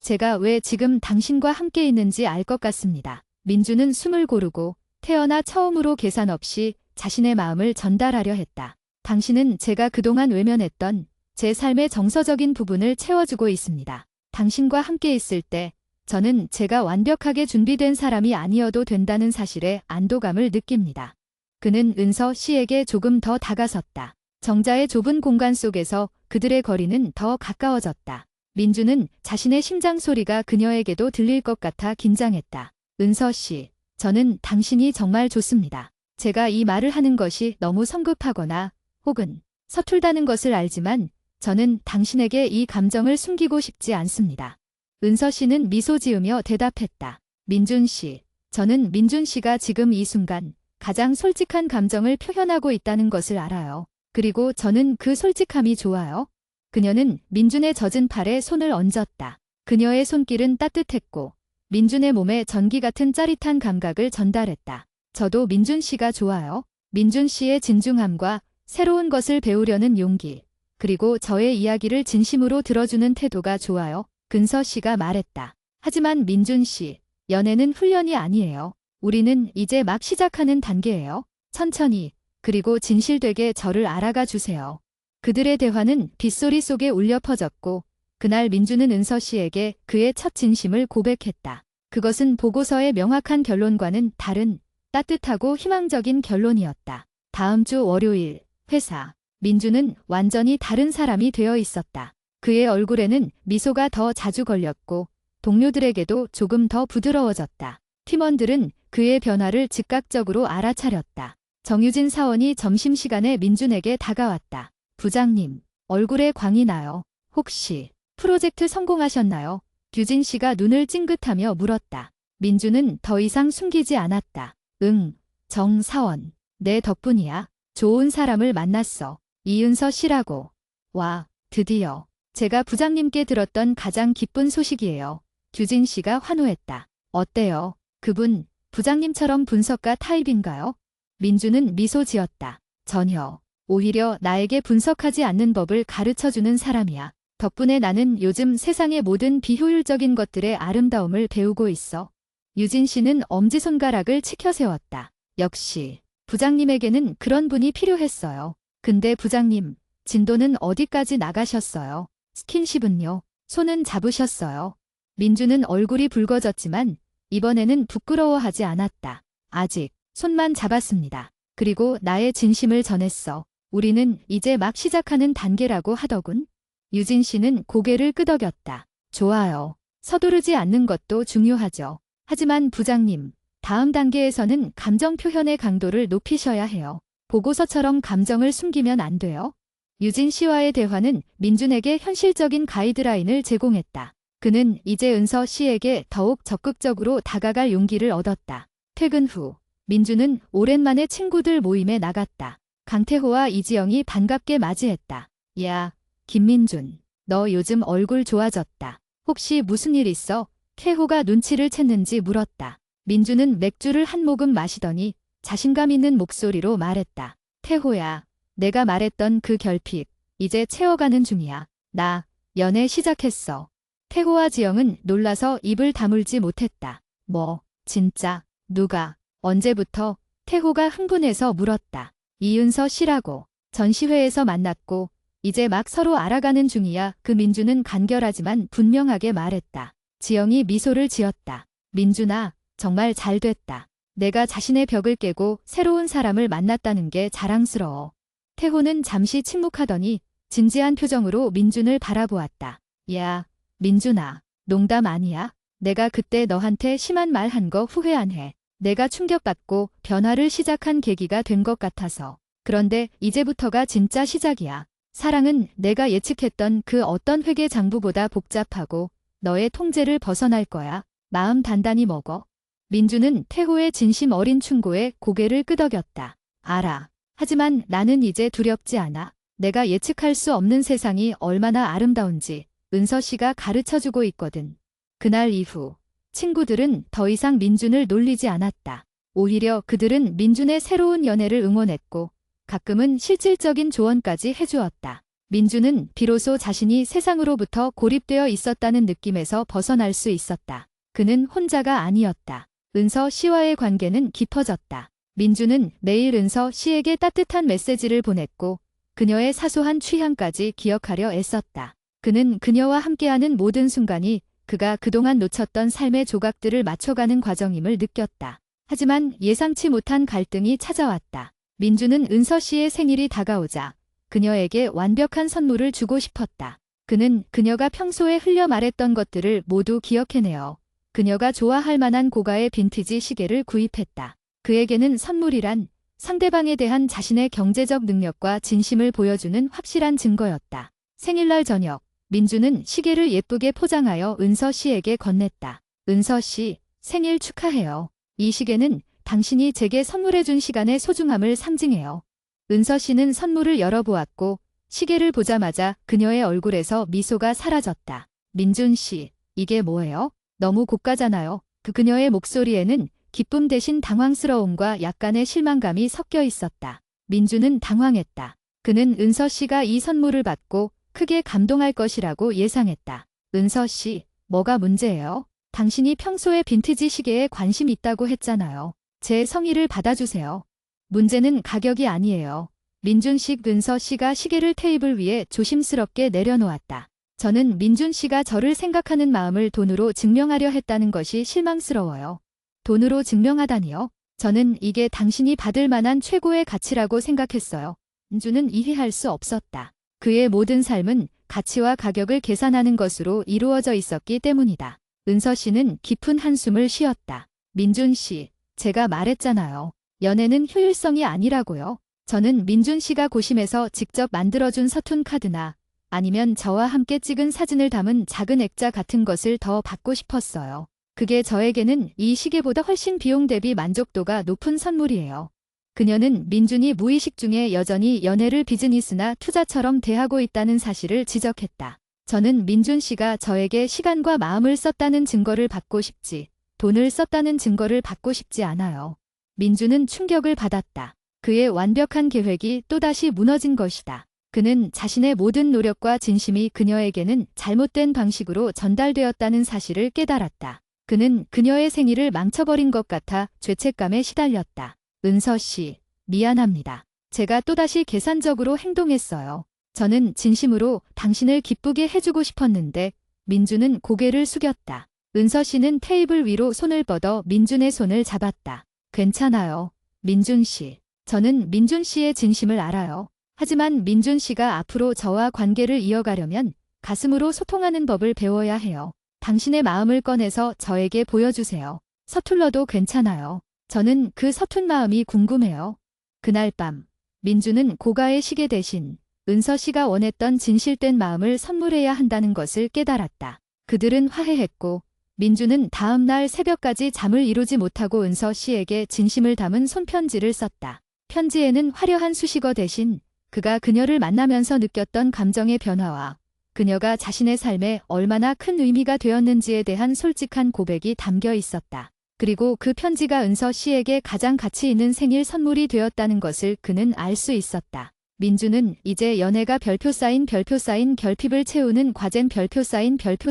제가 왜 지금 당신과 함께 있는지 알 것 같습니다. 민준은 숨을 고르고 태어나 처음으로 계산 없이 자신의 마음을 전달하려 했다. 당신은 제가 그동안 외면했던 제 삶의 정서적인 부분을 채워주고 있습니다. 당신과 함께 있을 때 저는 제가 완벽하게 준비된 사람이 아니어도 된다는 사실에 안도감을 느낍니다. 그는 은서 씨에게 조금 더 다가섰다. 정자의 좁은 공간 속에서 그들의 거리는 더 가까워졌다. 민준은 자신의 심장 소리가 그녀에게도 들릴 것 같아 긴장했다. 은서 씨, 저는 당신이 정말 좋습니다. 제가 이 말을 하는 것이 너무 성급하거나 혹은 서툴다는 것을 알지만 저는 당신에게 이 감정을 숨기고 싶지 않습니다. 은서 씨는 미소 지으며 대답했다. 민준 씨, 저는 민준 씨가 지금 이 순간 가장 솔직한 감정을 표현하고 있다는 것을 알아요. 그리고 저는 그 솔직함이 좋아요. 그녀는 민준의 젖은 팔에 손을 얹었다. 그녀의 손길은 따뜻했고 민준의 몸에 전기 같은 짜릿한 감각을 전달했다. 저도 민준 씨가 좋아요. 민준 씨의 진중함과 새로운 것을 배우려는 용기, 그리고 저의 이야기를 진심으로 들어주는 태도가 좋아요. 은서 씨가 말했다. 하지만 민준 씨, 연애는 훈련이 아니에요. 우리는 이제 막 시작하는 단계예요. 천천히, 그리고 진실되게 저를 알아가 주세요. 그들의 대화는 빗소리 속에 울려 퍼졌고 그날 민준은 은서 씨에게 그의 첫 진심을 고백했다. 그것은 보고서의 명확한 결론과는 다른 따뜻하고 희망적인 결론이었다. 다음 주 월요일, 회사. 민준은 완전히 다른 사람이 되어 있었다. 그의 얼굴에는 미소가 더 자주 걸렸고 동료들에게도 조금 더 부드러워졌다. 팀원들은 그의 변화를 즉각적으로 알아차렸다. 정유진 사원이 점심시간에 민준에게 다가왔다. 부장님, 얼굴에 광이 나요. 혹시 프로젝트 성공하셨나요? 규진 씨가 눈을 찡긋하며 물었다. 민주는 더 이상 숨기지 않았다. 응, 정사원. 내 덕분이야. 좋은 사람을 만났어. 이은서 씨라고. 와, 드디어. 제가 부장님께 들었던 가장 기쁜 소식이에요. 규진 씨가 환호했다. 어때요? 그분, 부장님처럼 분석가 타입인가요? 민주는 미소 지었다. 전혀. 오히려 나에게 분석하지 않는 법을 가르쳐주는 사람이야. 덕분에 나는 요즘 세상의 모든 비효율적인 것들의 아름다움을 배우고 있어. 유진 씨는 엄지손가락을 치켜 세웠다. 역시, 부장님에게는 그런 분이 필요했어요. 근데 부장님, 진도는 어디까지 나가셨어요? 스킨십은요? 손은 잡으셨어요? 민주는 얼굴이 붉어졌지만 이번에는 부끄러워하지 않았다. 아직 손만 잡았습니다. 그리고 나의 진심을 전했어. 우리는 이제 막 시작하는 단계라고 하더군. 유진 씨는 고개를 끄덕였다. 좋아요. 서두르지 않는 것도 중요하죠. 하지만 부장님, 다음 단계에서는 감정 표현의 강도를 높이셔야 해요. 보고서처럼 감정을 숨기면 안 돼요. 유진 씨와의 대화는 민준에게 현실적인 가이드라인을 제공했다. 그는 이제 은서 씨에게 더욱 적극적으로 다가갈 용기를 얻었다. 퇴근 후, 민준은 오랜만에 친구들 모임에 나갔다. 강태호와 이지영이 반갑게 맞이했다. 야, 김민준, 너 요즘 얼굴 좋아졌다. 혹시 무슨 일 있어? 태호가 눈치를 챘는지 물었다. 민준은 맥주를 한 모금 마시더니 자신감 있는 목소리로 말했다. 태호야, 내가 말했던 그 결핍, 이제 채워가는 중이야. 나, 연애 시작했어. 태호와 지영은 놀라서 입을 다물지 못했다. 뭐, 진짜, 누가, 언제부터? 태호가 흥분해서 물었다. 이은서 씨라고. 전시회에서 만났고, 이제 막 서로 알아가는 중이야. 그 민주는 간결하지만 분명하게 말했다. 지영이 미소를 지었다. 민준아, 정말 잘 됐다. 내가 자신의 벽을 깨고 새로운 사람을 만났다는 게 자랑스러워. 태호는 잠시 침묵하더니 진지한 표정으로 민준을 바라보았다. 야, 민준아, 농담 아니야? 내가 그때 너한테 심한 말 한 거 후회 안 해. 내가 충격받고 변화를 시작한 계기가 된 것 같아서. 그런데 이제부터가 진짜 시작이야. 사랑은 내가 예측했던 그 어떤 회계 장부보다 복잡하고 너의 통제를 벗어날 거야. 마음 단단히 먹어. 민주는 태호의 진심 어린 충고에 고개를 끄덕였다. 알아. 하지만 나는 이제 두렵지 않아. 내가 예측할 수 없는 세상이 얼마나 아름다운지 은서 씨가 가르쳐주고 있거든. 그날 이후 친구들은 더 이상 민준을 놀리지 않았다. 오히려 그들은 민준의 새로운 연애를 응원했고 가끔은 실질적인 조언까지 해주었다. 민준은 비로소 자신이 세상으로부터 고립되어 있었다는 느낌에서 벗어날 수 있었다. 그는 혼자가 아니었다. 은서 씨와의 관계는 깊어졌다. 민준은 매일 은서 씨에게 따뜻한 메시지를 보냈고 그녀의 사소한 취향까지 기억하려 애썼다. 그는 그녀와 함께하는 모든 순간이 그가 그동안 놓쳤던 삶의 조각들을 맞춰가는 과정임을 느꼈다. 하지만 예상치 못한 갈등이 찾아왔다. 민준은 은서 씨의 생일이 다가오자 그녀에게 완벽한 선물을 주고 싶었다. 그는 그녀가 평소에 흘려 말했던 것들을 모두 기억해내어 그녀가 좋아할 만한 고가의 빈티지 시계를 구입했다. 그에게는 선물이란 상대방에 대한 자신의 경제적 능력과 진심을 보여주는 확실한 증거였다. 생일날 저녁, 민주는 시계를 예쁘게 포장하여 은서 씨에게 건넸다. 은서 씨, 생일 축하해요. 이 시계는 당신이 제게 선물해준 시간의 소중함을 상징해요. 은서 씨는 선물을 열어보았고 시계를 보자마자 그녀의 얼굴에서 미소가 사라졌다. 민준 씨, 이게 뭐예요? 너무 고가잖아요. 그녀의 목소리에는 기쁨 대신 당황스러움과 약간의 실망감이 섞여 있었다. 민주는 당황했다. 그는 은서 씨가 이 선물을 받고 크게 감동할 것이라고 예상했다. 은서 씨, 뭐가 문제예요? 당신이 평소에 빈티지 시계에 관심 있다고 했잖아요. 제 성의를 받아주세요. 문제는 가격이 아니에요. 민준 씨, 은서 씨가 시계를 테이블 위에 조심스럽게 내려놓았다. 저는 민준 씨가 저를 생각하는 마음을 돈으로 증명하려 했다는 것이 실망스러워요. 돈으로 증명하다니요? 저는 이게 당신이 받을 만한 최고의 가치라고 생각했어요. 민준은 이해할 수 없었다. 그의 모든 삶은 가치와 가격을 계산하는 것으로 이루어져 있었기 때문이다. 은서 씨는 깊은 한숨을 쉬었다. 민준 씨, 제가 말했잖아요. 연애는 효율성이 아니라고요. 저는 민준 씨가 고심해서 직접 만들어준 서툰 카드나 아니면 저와 함께 찍은 사진을 담은 작은 액자 같은 것을 더 받고 싶었어요. 그게 저에게는 이 시계보다 훨씬 비용 대비 만족도가 높은 선물이에요. 그녀는 민준이 무의식 중에 여전히 연애를 비즈니스나 투자처럼 대하고 있다는 사실을 지적했다. 저는 민준 씨가 저에게 시간과 마음을 썼다는 증거를 받고 싶지, 돈을 썼다는 증거를 받고 싶지 않아요. 민준은 충격을 받았다. 그의 완벽한 계획이 또다시 무너진 것이다. 그는 자신의 모든 노력과 진심이 그녀에게는 잘못된 방식으로 전달되었다는 사실을 깨달았다. 그는 그녀의 생일을 망쳐버린 것 같아 죄책감에 시달렸다. 은서 씨, 미안합니다. 제가 또다시 계산적으로 행동했어요. 저는 진심으로 당신을 기쁘게 해주고 싶었는데. 민준은 고개를 숙였다. 은서 씨는 테이블 위로 손을 뻗어 민준의 손을 잡았다. 괜찮아요. 민준 씨. 저는 민준 씨의 진심을 알아요. 하지만 민준 씨가 앞으로 저와 관계를 이어가려면 가슴으로 소통하는 법을 배워야 해요. 당신의 마음을 꺼내서 저에게 보여주세요. 서툴러도 괜찮아요. 저는 그 서툰 마음이 궁금해요. 그날 밤, 민준은 고가의 시계 대신 은서 씨가 원했던 진실된 마음을 선물해야 한다는 것을 깨달았다. 그들은 화해했고, 민준은 다음 날 새벽까지 잠을 이루지 못하고 은서 씨에게 진심을 담은 손편지를 썼다. 편지에는 화려한 수식어 대신 그가 그녀를 만나면서 느꼈던 감정의 변화와 그녀가 자신의 삶에 얼마나 큰 의미가 되었는지에 대한 솔직한 고백이 담겨 있었다. 그리고 그 편지가 은서 씨에게 가장 가치 있는 생일 선물이 되었다는 것을 그는 알 수 있었다. 민준은 이제 연애가 별표 쌓인 결핍을 채우는 과제인 별표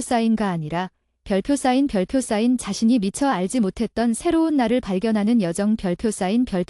쌓인가 아니라 별표 쌓인 자신이 미처 알지 못했던 새로운 나를 발견하는 여정 별표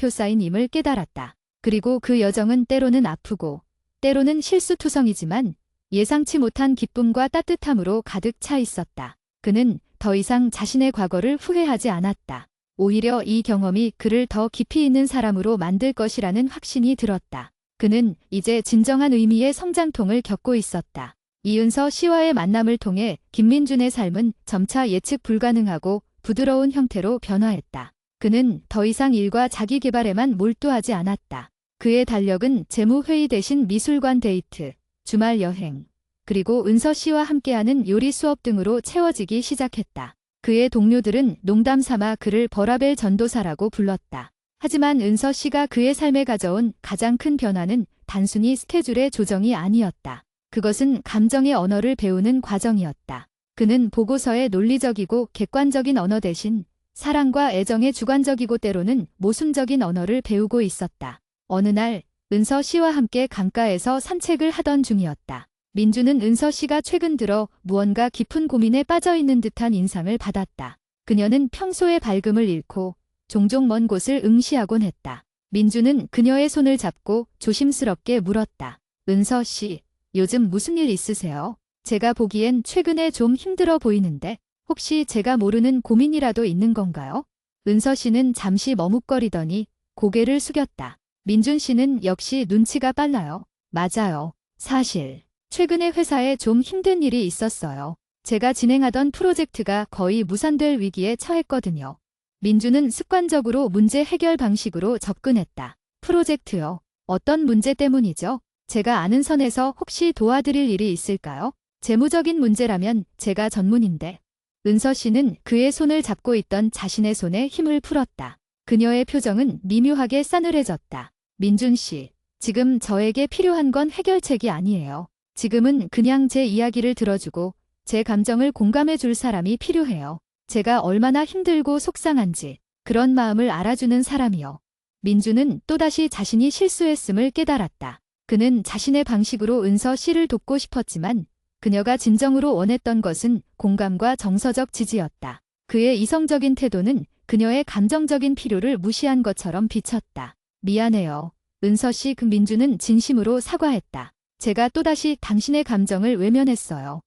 쌓인임을 깨달았다. 그리고 그 여정은 때로는 아프고 때로는 실수투성이지만 예상치 못한 기쁨과 따뜻함으로 가득 차 있었다. 그는 더 이상 자신의 과거를 후회하지 않았다. 오히려 이 경험이 그를 더 깊이 있는 사람으로 만들 것이라는 확신이 들었다. 그는 이제 진정한 의미의 성장통을 겪고 있었다. 이은서 씨와의 만남을 통해 김민준의 삶은 점차 예측 불가능하고 부드러운 형태로 변화했다. 그는 더 이상 일과 자기 개발에만 몰두하지 않았다. 그의 달력은 재무회의 대신 미술관 데이트, 주말 여행, 그리고 은서 씨와 함께하는 요리 수업 등으로 채워지기 시작했다. 그의 동료들은 농담 삼아 그를 버라벨 전도사라고 불렀다. 하지만 은서 씨가 그의 삶에 가져온 가장 큰 변화는 단순히 스케줄의 조정이 아니었다. 그것은 감정의 언어를 배우는 과정이었다. 그는 보고서의 논리적이고 객관적인 언어 대신 사랑과 애정의 주관적이고 때로는 모순적인 언어를 배우고 있었다. 어느 날 은서 씨와 함께 강가에서 산책을 하던 중이었다. 민준은 은서 씨가 최근 들어 무언가 깊은 고민에 빠져 있는 듯한 인상을 받았다. 그녀는 평소의 밝음을 잃고 종종 먼 곳을 응시하곤 했다. 민준은 그녀의 손을 잡고 조심스럽게 물었다. 은서 씨, 요즘 무슨 일 있으세요? 제가 보기엔 최근에 좀 힘들어 보이는데 혹시 제가 모르는 고민이라도 있는 건가요? 은서 씨는 잠시 머뭇거리더니 고개를 숙였다. 민준 씨는 역시 눈치가 빨라요. 맞아요. 사실 최근에 회사에 좀 힘든 일이 있었어요. 제가 진행하던 프로젝트가 거의 무산될 위기에 처했거든요. 민준은 습관적으로 문제 해결 방식으로 접근했다. 프로젝트요? 어떤 문제 때문이죠? 제가 아는 선에서 혹시 도와드릴 일이 있을까요? 재무적인 문제라면 제가 전문인데. 은서 씨는 그의 손을 잡고 있던 자신의 손에 힘을 풀었다. 그녀의 표정은 미묘하게 싸늘해졌다. 민준 씨, 지금 저에게 필요한 건 해결책이 아니에요. 지금은 그냥 제 이야기를 들어주고 제 감정을 공감해 줄 사람이 필요해요. 제가 얼마나 힘들고 속상한지 그런 마음을 알아주는 사람이요. 민준은 또다시 자신이 실수했음을 깨달았다. 그는 자신의 방식으로 은서 씨를 돕고 싶었지만 그녀가 진정으로 원했던 것은 공감과 정서적 지지였다. 그의 이성적인 태도는 그녀의 감정적인 필요를 무시한 것처럼 비쳤다. 미안해요. 은서 씨. 민준은 진심으로 사과했다. 제가 또다시 당신의 감정을 외면했어요.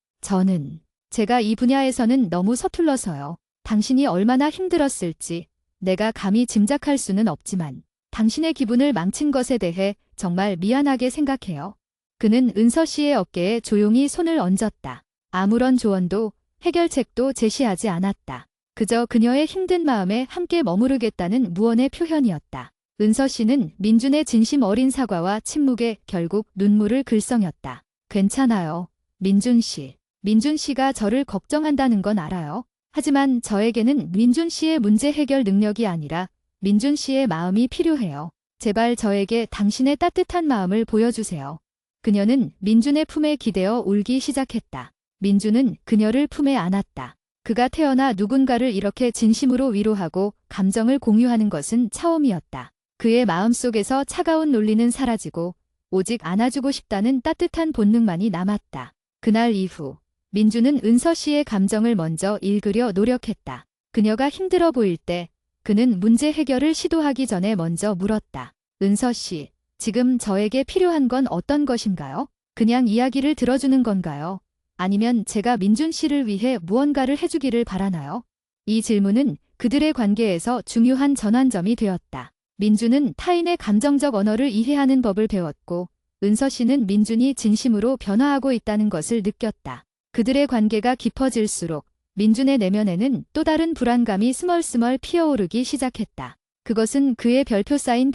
제가 이 분야에서는 너무 서툴러서요. 당신이 얼마나 힘들었을지 내가 감히 짐작할 수는 없지만 당신의 기분을 망친 것에 대해 정말 미안하게 생각해요. 그는 은서 씨의 어깨에 조용히 손을 얹었다. 아무런 조언도 해결책도 제시하지 않았다. 그저 그녀의 힘든 마음에 함께 머무르겠다는 무언의 표현이었다. 은서 씨는 민준의 진심 어린 사과와 침묵에 결국 눈물을 글썽였다. 괜찮아요. 민준 씨. 민준 씨가 저를 걱정한다는 건 알아요. 하지만 저에게는 민준 씨의 문제 해결 능력이 아니라 민준 씨의 마음이 필요해요. 제발 저에게 당신의 따뜻한 마음을 보여주세요. 그녀는 민준의 품에 기대어 울기 시작했다. 민준은 그녀를 품에 안았다. 그가 태어나 누군가를 이렇게 진심으로 위로하고 감정을 공유하는 것은 처음이었다. 그의 마음속에서 차가운 논리는 사라지고 오직 안아주고 싶다는 따뜻한 본능만이 남았다. 그날 이후 민준은 은서 씨의 감정을 먼저 읽으려 노력했다. 그녀가 힘들어 보일 때 그는 문제 해결을 시도하기 전에 먼저 물었다. 은서 씨, 지금 저에게 필요한 건 어떤 것인가요? 그냥 이야기를 들어주는 건가요? 아니면 제가 민준 씨를 위해 무언가를 해주기를 바라나요? 이 질문은 그들의 관계에서 중요한 전환점이 되었다. 민준은 타인의 감정적 언어를 이해하는 법을 배웠고 은서 씨는 민준이 진심으로 변화하고 있다는 것을 느꼈다. 그들의 관계가 깊어질수록 민준의 내면에는 또 다른 불안감이 스멀스멀 피어오르기 시작했다. 그것은 그의 별표 쌓인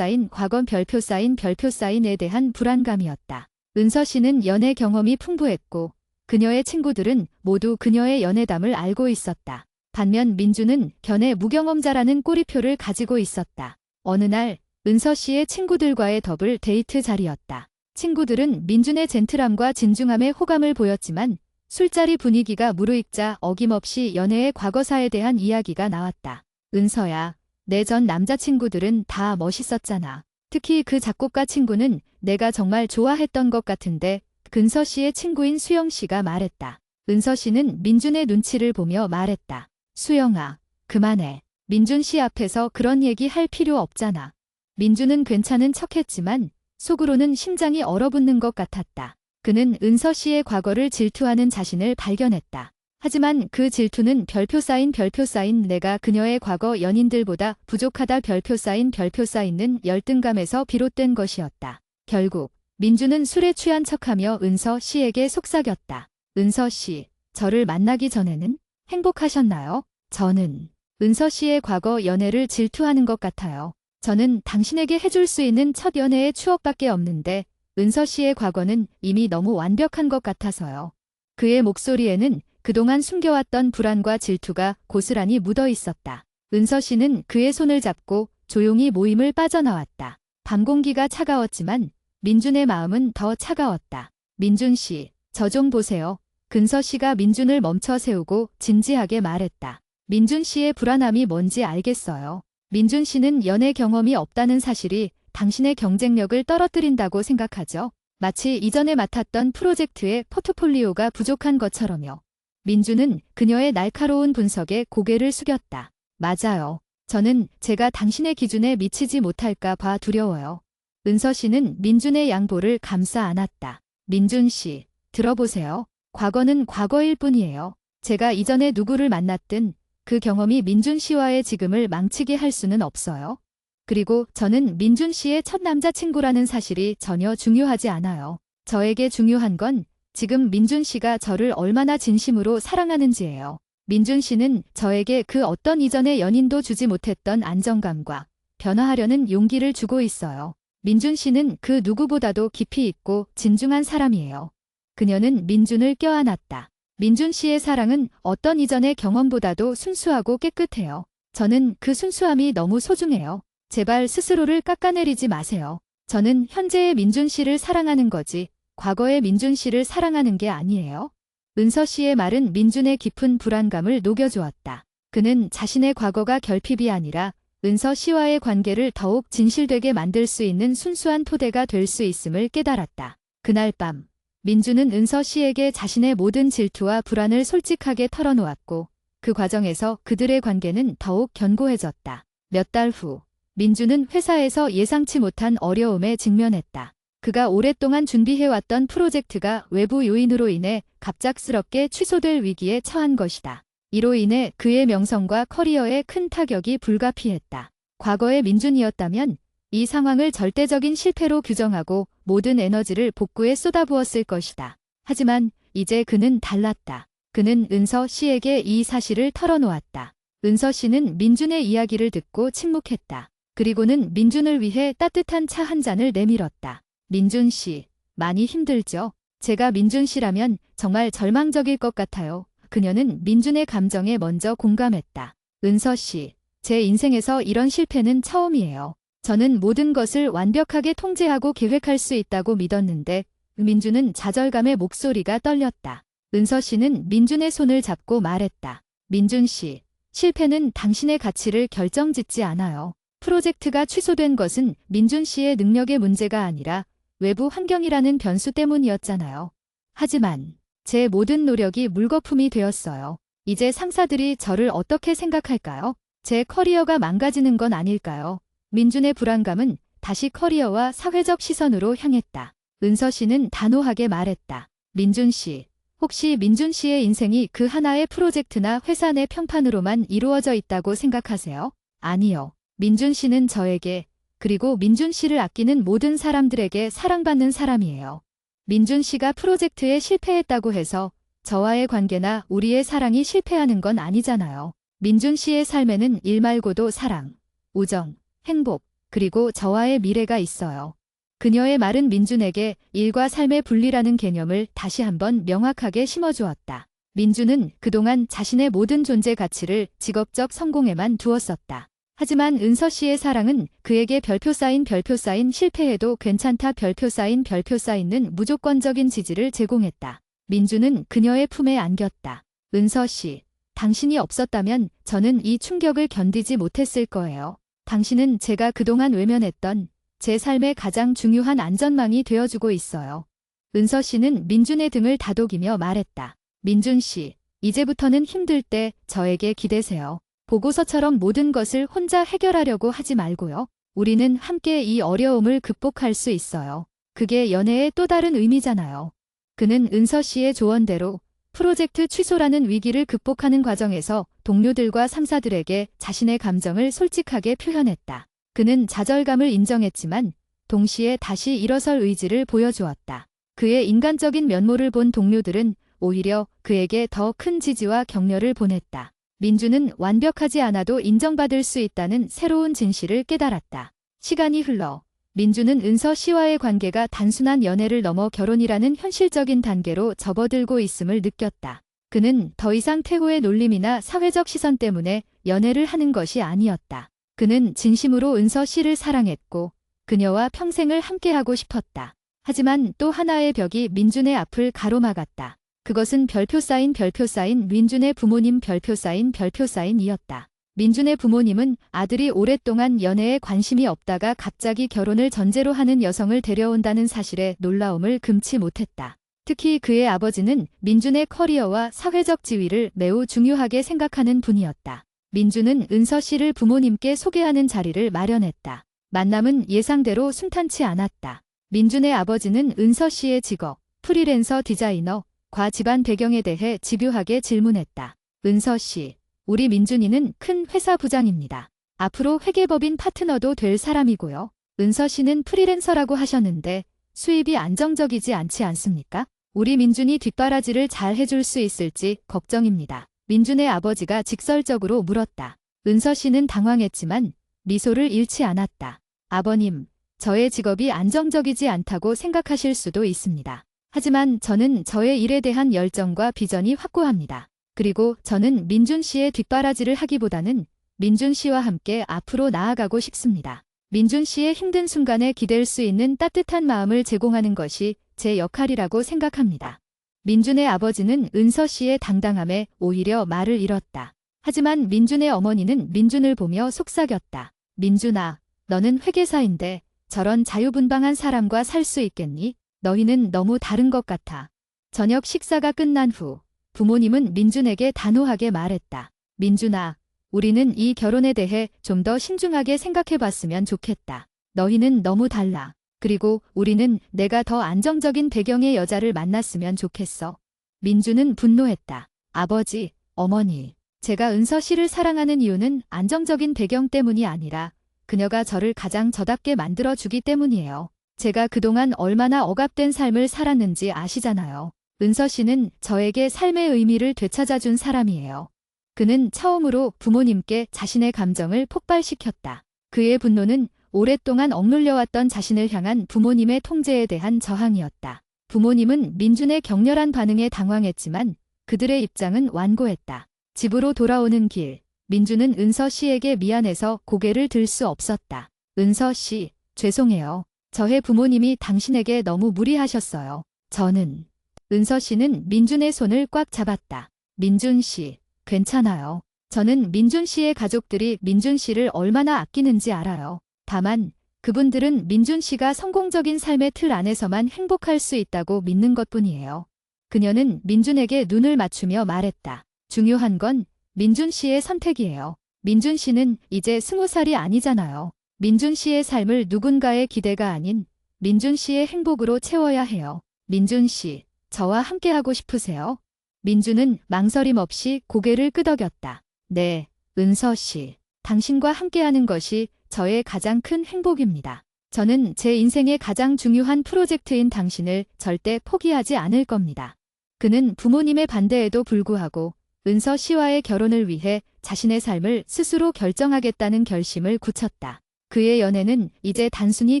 과거 별표 쌓인에 대한 불안감이었다. 은서 씨는 연애 경험이 풍부했고 그녀의 친구들은 모두 그녀의 연애담을 알고 있었다. 반면 민준은 견해 무경험자라는 꼬리표를 가지고 있었다. 어느 날 은서 씨의 친구들과의 더블 데이트 자리였다. 친구들은 민준의 젠틀함과 진중함에 호감을 보였지만 술자리 분위기가 무르익자 어김없이 연애의 과거사에 대한 이야기가 나왔다. 은서야, 내 전 남자친구들은 다 멋있었잖아. 특히 그 작곡가 친구는 내가 정말 좋아했던 것 같은데 은서 씨의 친구인 수영 씨가 말했다. 은서 씨는 민준의 눈치를 보며 말했다. 수영아, 그만해. 민준 씨 앞에서 그런 얘기 할 필요 없잖아. 민준은 괜찮은 척했지만 속으로는 심장이 얼어붙는 것 같았다. 그는 은서 씨의 과거를 질투하는 자신을 발견했다. 하지만 그 질투는 별표 쌓인 내가 그녀의 과거 연인들보다 부족하다 별표 쌓이는 열등감에서 비롯된 것이었다. 결국 민준은 술에 취한 척하며 은서 씨에게 속삭였다. 은서 씨, 저를 만나기 전에는 행복하셨나요? 저는 은서 씨의 과거 연애를 질투하는 것 같아요. 저는 당신에게 해줄 수 있는 첫 연애의 추억밖에 없는데 은서 씨의 과거는 이미 너무 완벽한 것 같아서요. 그의 목소리에는 그동안 숨겨왔던 불안과 질투가 고스란히 묻어 있었다. 은서 씨는 그의 손을 잡고 조용히 모임을 빠져나왔다. 밤 공기가 차가웠지만 민준의 마음은 더 차가웠다. 민준 씨, 저 좀 보세요. 근서 씨가 민준을 멈춰 세우고 진지하게 말했다. 민준 씨의 불안함이 뭔지 알겠어요. 민준 씨는 연애 경험이 없다는 사실이 당신의 경쟁력을 떨어뜨린다고 생각하죠. 마치 이전에 맡았던 프로젝트의 포트폴리오가 부족한 것처럼요. 민준은 그녀의 날카로운 분석에 고개를 숙였다. 맞아요. 저는 제가 당신의 기준에 미치지 못할까 봐 두려워요. 은서 씨는 민준의 양보를 감싸 안았다. 민준 씨, 들어보세요. 과거는 과거일 뿐이에요. 제가 이전에 누구를 만났든 그 경험이 민준 씨와의 지금을 망치게 할 수는 없어요. 그리고 저는 민준 씨의 첫 남자친구라는 사실이 전혀 중요하지 않아요. 저에게 중요한 건 지금 민준 씨가 저를 얼마나 진심으로 사랑하는지예요. 민준 씨는 저에게 그 어떤 이전의 연인도 주지 못했던 안정감과 변화하려는 용기를 주고 있어요. 민준 씨는 그 누구보다도 깊이 있고 진중한 사람이에요. 그녀는 민준을 껴안았다. 민준 씨의 사랑은 어떤 이전의 경험보다도 순수하고 깨끗해요. 저는 그 순수함이 너무 소중해요. 제발 스스로를 깎아내리지 마세요. 저는 현재의 민준 씨를 사랑하는 거지 과거의 민준 씨를 사랑하는 게 아니에요. 은서 씨의 말은 민준의 깊은 불안감을 녹여주었다. 그는 자신의 과거가 결핍이 아니라 은서 씨와의 관계를 더욱 진실되게 만들 수 있는 순수한 토대가 될 수 있음을 깨달았다. 그날 밤 민준은 은서 씨에게 자신의 모든 질투와 불안을 솔직하게 털어놓았고 그 과정에서 그들의 관계는 더욱 견고해졌다. 몇 달 후 민준은 회사에서 예상치 못한 어려움에 직면했다. 그가 오랫동안 준비해왔던 프로젝트가 외부 요인으로 인해 갑작스럽게 취소될 위기에 처한 것이다. 이로 인해 그의 명성과 커리어에 큰 타격이 불가피했다. 과거의 민준이었다면 이 상황을 절대적인 실패로 규정하고 모든 에너지를 복구에 쏟아부었을 것이다. 하지만 이제 그는 달랐다. 그는 은서 씨에게 이 사실을 털어놓았다. 은서 씨는 민준의 이야기를 듣고 침묵했다. 그리고는 민준을 위해 따뜻한 차 한 잔을 내밀었다. 민준 씨, 많이 힘들죠? 제가 민준 씨라면 정말 절망적일 것 같아요. 그녀는 민준의 감정에 먼저 공감했다. 은서 씨, 제 인생에서 이런 실패는 처음이에요. 저는 모든 것을 완벽하게 통제하고 계획할 수 있다고 믿었는데 민준은 좌절감에 목소리가 떨렸다. 은서 씨는 민준의 손을 잡고 말했다. 민준 씨, 실패는 당신의 가치를 결정짓지 않아요. 프로젝트가 취소된 것은 민준 씨의 능력의 문제가 아니라 외부 환경이라는 변수 때문이었잖아요. 하지만 제 모든 노력이 물거품이 되었어요. 이제 상사들이 저를 어떻게 생각할까요? 제 커리어가 망가지는 건 아닐까요? 민준의 불안감은 다시 커리어와 사회적 시선으로 향했다. 은서 씨는 단호하게 말했다. 민준 씨, 혹시 민준 씨의 인생이 그 하나의 프로젝트나 회사 내 평판으로만 이루어져 있다고 생각하세요? 아니요. 민준 씨는 저에게, 그리고 민준 씨를 아끼는 모든 사람들에게 사랑받는 사람이에요. 민준 씨가 프로젝트에 실패했다고 해서 저와의 관계나 우리의 사랑이 실패하는 건 아니잖아요. 민준 씨의 삶에는 일 말고도 사랑, 우정, 행복, 그리고 저와의 미래가 있어요. 그녀의 말은 민준에게 일과 삶의 분리라는 개념을 다시 한번 명확하게 심어주었다. 민준은 그동안 자신의 모든 존재 가치를 직업적 성공에만 두었었다. 하지만 은서 씨의 사랑은 그에게 별표 쌓인 실패해도 괜찮다 별표 쌓이는 무조건적인 지지를 제공했다. 민준은 그녀의 품에 안겼다. 은서 씨, 당신이 없었다면 저는 이 충격을 견디지 못했을 거예요. 당신은 제가 그동안 외면했던 제 삶의 가장 중요한 안전망이 되어주고 있어요. 은서 씨는 민준의 등을 다독이며 말했다. 민준 씨, 이제부터는 힘들 때 저에게 기대세요. 보고서처럼 모든 것을 혼자 해결하려고 하지 말고요. 우리는 함께 이 어려움을 극복할 수 있어요. 그게 연애의 또 다른 의미잖아요. 그는 은서 씨의 조언대로 프로젝트 취소라는 위기를 극복하는 과정에서 동료들과 상사들에게 자신의 감정을 솔직하게 표현했다. 그는 좌절감을 인정했지만 동시에 다시 일어설 의지를 보여주었다. 그의 인간적인 면모를 본 동료들은 오히려 그에게 더 큰 지지와 격려를 보냈다. 민준은 완벽하지 않아도 인정받을 수 있다는 새로운 진실을 깨달았다. 시간이 흘러 민준은 은서 씨와의 관계가 단순한 연애를 넘어 결혼이라는 현실적인 단계로 접어들고 있음을 느꼈다. 그는 더 이상 태호의 놀림이나 사회적 시선 때문에 연애를 하는 것이 아니었다. 그는 진심으로 은서 씨를 사랑했고 그녀와 평생을 함께하고 싶었다. 하지만 또 하나의 벽이 민준의 앞을 가로막았다. 그것은 별표 쌓인 민준의 부모님 별표 쌓인이었다. 민준의 부모님은 아들이 오랫동안 연애에 관심이 없다가 갑자기 결혼을 전제로 하는 여성을 데려온다는 사실에 놀라움을 금치 못했다. 특히 그의 아버지는 민준의 커리어와 사회적 지위를 매우 중요하게 생각하는 분이었다. 민준은 은서 씨를 부모님께 소개하는 자리를 마련했다. 만남은 예상대로 순탄치 않았다. 민준의 아버지는 은서 씨의 직업, 프리랜서 디자이너, 과 집안 배경에 대해 집요하게 질문했다. 은서 씨, 우리 민준이는 큰 회사 부장입니다. 앞으로 회계법인 파트너도 될 사람이고요. 은서 씨는 프리랜서라고 하셨는데 수입이 안정적이지 않지 않습니까? 우리 민준이 뒷바라지를 잘 해줄 수 있을지 걱정입니다. 민준의 아버지가 직설적으로 물었다. 은서 씨는 당황했지만 미소를 잃지 않았다. 아버님, 저의 직업이 안정적이지 않다고 생각하실 수도 있습니다. 하지만 저는 저의 일에 대한 열정과 비전이 확고합니다. 그리고 저는 민준 씨의 뒷바라지를 하기보다는 민준 씨와 함께 앞으로 나아가고 싶습니다. 민준 씨의 힘든 순간에 기댈 수 있는 따뜻한 마음을 제공하는 것이 제 역할이라고 생각합니다. 민준의 아버지는 은서 씨의 당당함에 오히려 말을 잃었다. 하지만 민준의 어머니는 민준을 보며 속삭였다. 민준아, 너는 회계사인데 저런 자유분방한 사람과 살 수 있겠니? 너희는 너무 다른 것 같아. 저녁 식사가 끝난 후 부모님은 민준에게 단호하게 말했다. 민준아, 우리는 이 결혼에 대해 좀 더 신중하게 생각해봤으면 좋겠다. 너희는 너무 달라. 그리고 우리는 내가 더 안정적인 배경의 여자를 만났으면 좋겠어. 민준은 분노했다. 아버지, 어머니, 제가 은서 씨를 사랑하는 이유는 안정적인 배경 때문이 아니라 그녀가 저를 가장 저답게 만들어주기 때문이에요. 제가 그동안 얼마나 억압된 삶을 살았는지 아시잖아요. 은서 씨는 저에게 삶의 의미를 되찾아준 사람이에요. 그는 처음으로 부모님께 자신의 감정을 폭발시켰다. 그의 분노는 오랫동안 억눌려왔던 자신을 향한 부모님의 통제에 대한 저항이었다. 부모님은 민준의 격렬한 반응에 당황했지만 그들의 입장은 완고했다. 집으로 돌아오는 길, 민준은 은서 씨에게 미안해서 고개를 들 수 없었다. 은서 씨, 죄송해요. 저의 부모님이 당신에게 너무 무리하셨어요. 저는. 은서 씨는 민준의 손을 꽉 잡았다. 민준 씨, 괜찮아요. 저는 민준 씨의 가족들이 민준 씨를 얼마나 아끼는지 알아요. 다만 그분들은 민준 씨가 성공적인 삶의 틀 안에서만 행복할 수 있다고 믿는 것뿐이에요. 그녀는 민준에게 눈을 맞추며 말했다. 중요한 건 민준 씨의 선택이에요. 민준 씨는 이제 20살이 아니잖아요. 민준 씨의 삶을 누군가의 기대가 아닌 민준 씨의 행복으로 채워야 해요. 민준 씨, 저와 함께하고 싶으세요? 민준은 망설임 없이 고개를 끄덕였다. 네, 은서 씨. 당신과 함께하는 것이 저의 가장 큰 행복입니다. 저는 제 인생의 가장 중요한 프로젝트인 당신을 절대 포기하지 않을 겁니다. 그는 부모님의 반대에도 불구하고 은서 씨와의 결혼을 위해 자신의 삶을 스스로 결정하겠다는 결심을 굳혔다. 그의 연애는 이제 단순히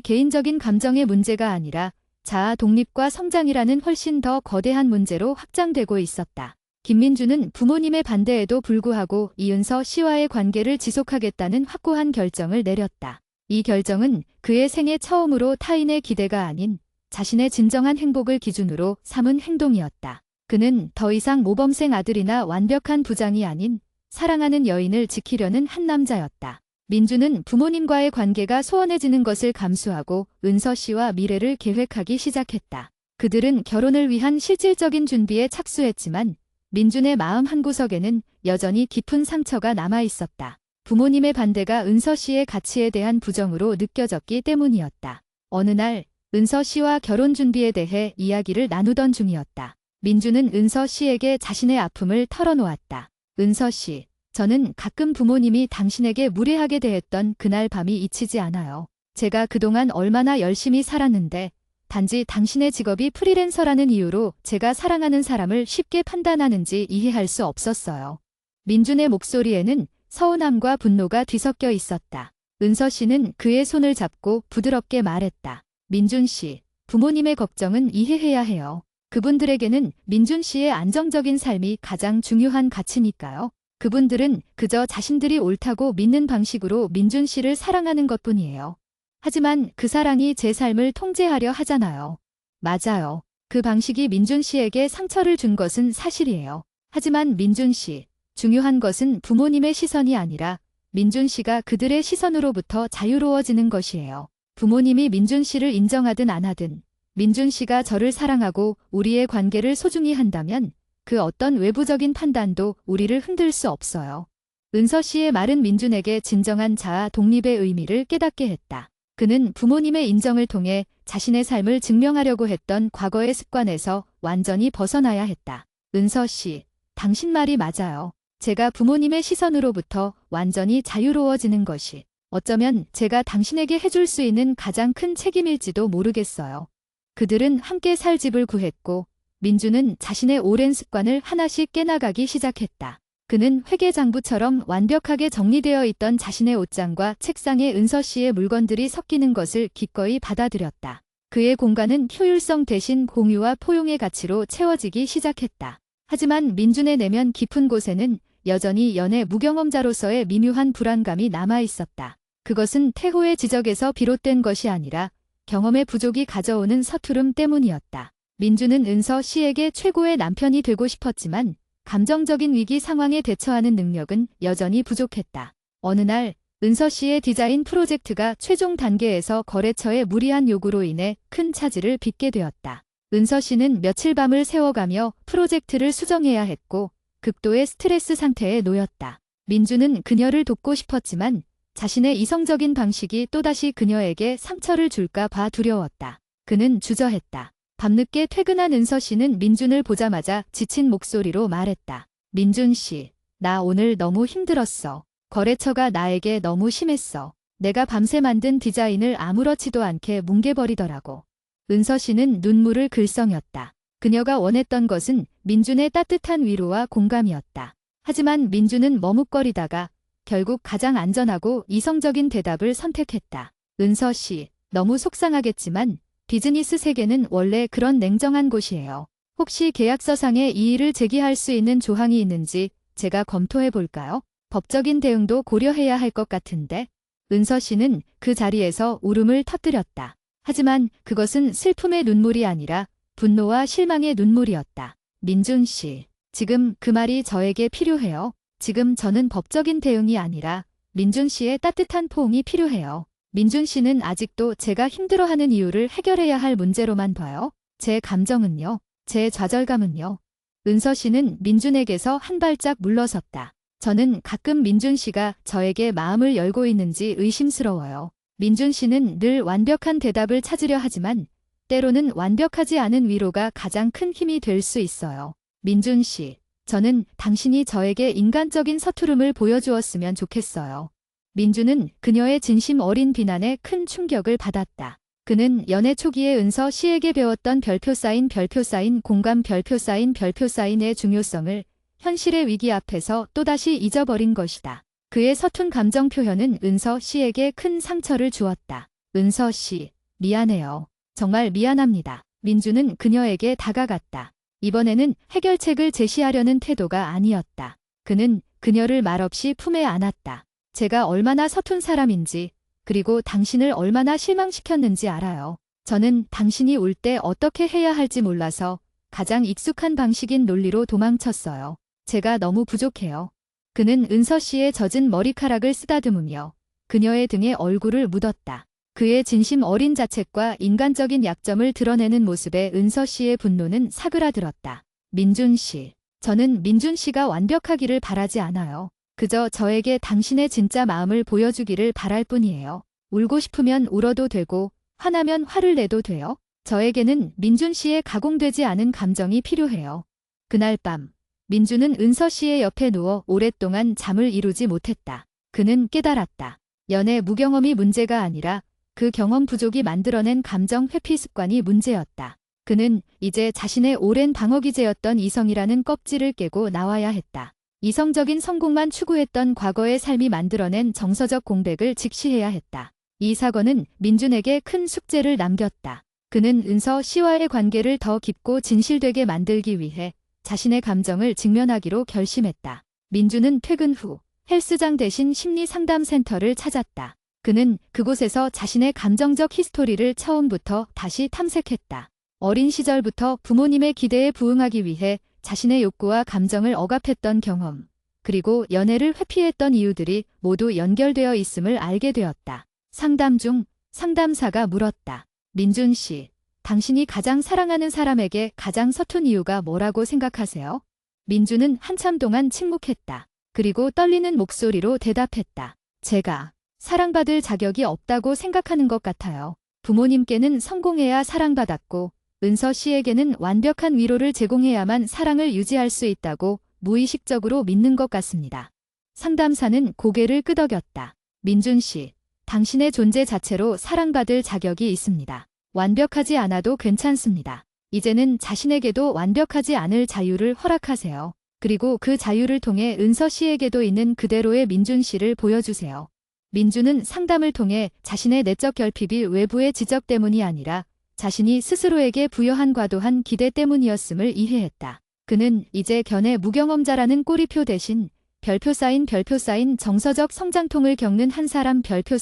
개인적인 감정의 문제가 아니라 자아 독립과 성장이라는 훨씬 더 거대한 문제로 확장되고 있었다. 김민주는 부모님의 반대에도 불구하고 이은서 씨와의 관계를 지속하겠다는 확고한 결정을 내렸다. 이 결정은 그의 생애 처음으로 타인의 기대가 아닌 자신의 진정한 행복을 기준으로 삼은 행동이었다. 그는 더 이상 모범생 아들이나 완벽한 부장이 아닌 사랑하는 여인을 지키려는 한 남자였다. 민주는 부모님과의 관계가 소원해지는 것을 감수하고 은서 씨와 미래를 계획하기 시작했다. 그들은 결혼을 위한 실질적인 준비에 착수했지만 민준의 마음 한구석에는 여전히 깊은 상처가 남아 있었다. 부모님의 반대가 은서 씨의 가치에 대한 부정으로 느껴졌기 때문이었다. 어느 날 은서 씨와 결혼 준비에 대해 이야기를 나누던 중이었다. 민주는 은서 씨에게 자신의 아픔을 털어놓았다. 은서 씨, 저는 가끔 부모님이 당신에게 무례하게 대했던 그날 밤이 잊히지 않아요. 제가 그동안 얼마나 열심히 살았는데 단지 당신의 직업이 프리랜서라는 이유로 제가 사랑하는 사람을 쉽게 판단하는지 이해할 수 없었어요. 민준의 목소리에는 서운함과 분노가 뒤섞여 있었다. 은서 씨는 그의 손을 잡고 부드럽게 말했다. 민준 씨, 부모님의 걱정은 이해해야 해요. 그분들에게는 민준 씨의 안정적인 삶이 가장 중요한 가치니까요. 그분들은 그저 자신들이 옳다고 믿는 방식으로 민준 씨를 사랑하는 것뿐이에요. 하지만 그 사랑이 제 삶을 통제하려 하잖아요. 맞아요. 그 방식이 민준 씨에게 상처를 준 것은 사실이에요. 하지만 민준 씨, 중요한 것은 부모님의 시선이 아니라 민준 씨가 그들의 시선으로부터 자유로워지는 것이에요. 부모님이 민준 씨를 인정하든 안 하든 민준 씨가 저를 사랑하고 우리의 관계를 소중히 한다면 그 어떤 외부적인 판단도 우리를 흔들 수 없어요. 은서 씨의 말은 민준에게 진정한 자아 독립의 의미를 깨닫게 했다. 그는 부모님의 인정을 통해 자신의 삶을 증명하려고 했던 과거의 습관에서 완전히 벗어나야 했다. 은서 씨, 당신 말이 맞아요. 제가 부모님의 시선으로부터 완전히 자유로워지는 것이 어쩌면 제가 당신에게 해줄 수 있는 가장 큰 책임일지도 모르겠어요. 그들은 함께 살 집을 구했고 민주는 자신의 오랜 습관을 하나씩 깨나가기 시작했다. 그는 회계장부처럼 완벽하게 정리되어 있던 자신의 옷장과 책상에 은서 씨의 물건들이 섞이는 것을 기꺼이 받아들였다. 그의 공간은 효율성 대신 공유와 포용의 가치로 채워지기 시작했다. 하지만 민준의 내면 깊은 곳에는 여전히 연애 무경험자로서의 미묘한 불안감이 남아 있었다. 그것은 태호의 지적에서 비롯된 것이 아니라 경험의 부족이 가져오는 서투름 때문이었다. 민주는 은서 씨에게 최고의 남편이 되고 싶었지만 감정적인 위기 상황에 대처하는 능력은 여전히 부족했다. 어느 날 은서 씨의 디자인 프로젝트가 최종 단계에서 거래처의 무리한 요구로 인해 큰 차질을 빚게 되었다. 은서 씨는 며칠 밤을 새워가며 프로젝트를 수정해야 했고 극도의 스트레스 상태에 놓였다. 민주는 그녀를 돕고 싶었지만 자신의 이성적인 방식이 또다시 그녀에게 상처를 줄까 봐 두려웠다. 그는 주저했다. 밤늦게 퇴근한 은서 씨는 민준을 보자마자 지친 목소리로 말했다. 민준 씨, 나 오늘 너무 힘들었어. 거래처가 나에게 너무 심했어. 내가 밤새 만든 디자인을 아무렇지도 않게 뭉개버리더라고. 은서 씨는 눈물을 글썽였다. 그녀가 원했던 것은 민준의 따뜻한 위로와 공감이었다. 하지만 민준은 머뭇거리다가 결국 가장 안전하고 이성적인 대답을 선택했다. 은서 씨, 너무 속상하겠지만 비즈니스 세계는 원래 그런 냉정한 곳이에요. 혹시 계약서상에 이의를 제기할 수 있는 조항이 있는지 제가 검토해 볼까요? 법적인 대응도 고려해야 할 것 같은데. 은서 씨는 그 자리에서 울음을 터뜨렸다. 하지만 그것은 슬픔의 눈물이 아니라 분노와 실망의 눈물이었다. 민준 씨, 지금 그 말이 저에게 필요해요. 지금 저는 법적인 대응이 아니라 민준 씨의 따뜻한 포옹이 필요해요. 민준 씨는 아직도 제가 힘들어하는 이유를 해결해야 할 문제로만 봐요. 제 감정은요? 제 좌절감은요? 은서 씨는 민준에게서 한 발짝 물러섰다. 저는 가끔 민준 씨가 저에게 마음을 열고 있는지 의심스러워요. 민준 씨는 늘 완벽한 대답을 찾으려 하지만 때로는 완벽하지 않은 위로가 가장 큰 힘이 될 수 있어요. 민준 씨, 저는 당신이 저에게 인간적인 서투름을 보여주었으면 좋겠어요. 민준은 그녀의 진심 어린 비난에 큰 충격을 받았다. 그는 연애 초기에 은서 씨에게 배웠던 별표 사인, 공감 별표 사인의 중요성을 현실의 위기 앞에서 또다시 잊어버린 것이다. 그의 서툰 감정 표현은 은서 씨에게 큰 상처를 주었다. 은서 씨, 미안해요. 정말 미안합니다. 민준은 그녀에게 다가갔다. 이번에는 해결책을 제시하려는 태도가 아니었다. 그는 그녀를 말없이 품에 안았다. 제가 얼마나 서툰 사람인지, 그리고 당신을 얼마나 실망시켰는지 알아요. 저는 당신이 울 때 어떻게 해야 할지 몰라서 가장 익숙한 방식인 논리로 도망쳤어요. 제가 너무 부족해요. 그는 은서 씨의 젖은 머리카락을 쓰다듬으며 그녀의 등에 얼굴을 묻었다. 그의 진심 어린 자책과 인간적인 약점을 드러내는 모습에 은서 씨의 분노는 사그라들었다. 민준 씨, 저는 민준 씨가 완벽하기를 바라지 않아요. 그저 저에게 당신의 진짜 마음을 보여주기를 바랄 뿐이에요. 울고 싶으면 울어도 되고 화나면 화를 내도 돼요. 저에게는 민준 씨의 가공되지 않은 감정이 필요해요. 그날 밤, 민준은 은서 씨의 옆에 누워 오랫동안 잠을 이루지 못했다. 그는 깨달았다. 연애 무경험이 문제가 아니라 그 경험 부족이 만들어낸 감정 회피 습관이 문제였다. 그는 이제 자신의 오랜 방어기제였던 이성이라는 껍질을 깨고 나와야 했다. 이성적인 성공만 추구했던 과거의 삶이 만들어낸 정서적 공백을 직시해야 했다. 이 사건은 민준에게 큰 숙제를 남겼다. 그는 은서 씨와의 관계를 더 깊고 진실되게 만들기 위해 자신의 감정을 직면하기로 결심했다. 민준은 퇴근 후 헬스장 대신 심리상담센터를 찾았다. 그는 그곳에서 자신의 감정적 히스토리를 처음부터 다시 탐색했다. 어린 시절부터 부모님의 기대에 부응하기 위해 자신의 욕구와 감정을 억압했던 경험, 그리고 연애를 회피했던 이유들이 모두 연결되어 있음을 알게 되었다. 상담 중 상담사가 물었다. 민준 씨, 당신이 가장 사랑하는 사람에게 가장 서툰 이유가 뭐라고 생각하세요? 민준은 한참 동안 침묵했다. 그리고 떨리는 목소리로 대답했다. 제가 사랑받을 자격이 없다고 생각하는 것 같아요. 부모님께는 성공해야 사랑받았고 은서 씨에게는 완벽한 위로를 제공해야만 사랑을 유지할 수 있다고 무의식적으로 믿는 것 같습니다. 상담사는 고개를 끄덕였다. 민준 씨, 당신의 존재 자체로 사랑받을 자격이 있습니다. 완벽하지 않아도 괜찮습니다. 이제는 자신에게도 완벽하지 않을 자유를 허락하세요. 그리고 그 자유를 통해 은서 씨에게도 있는 그대로의 민준 씨를 보여주세요. 민준은 상담을 통해 자신의 내적 결핍이 외부의 지적 때문이 아니라 자신이 스스로에게 부여한 과도한 기대 때문이었음을 이해했다. 그는 이제 견해 무경험자라는 꼬리표 대신 별표 사인 정서적 성장통을 겪는 한 사람 별표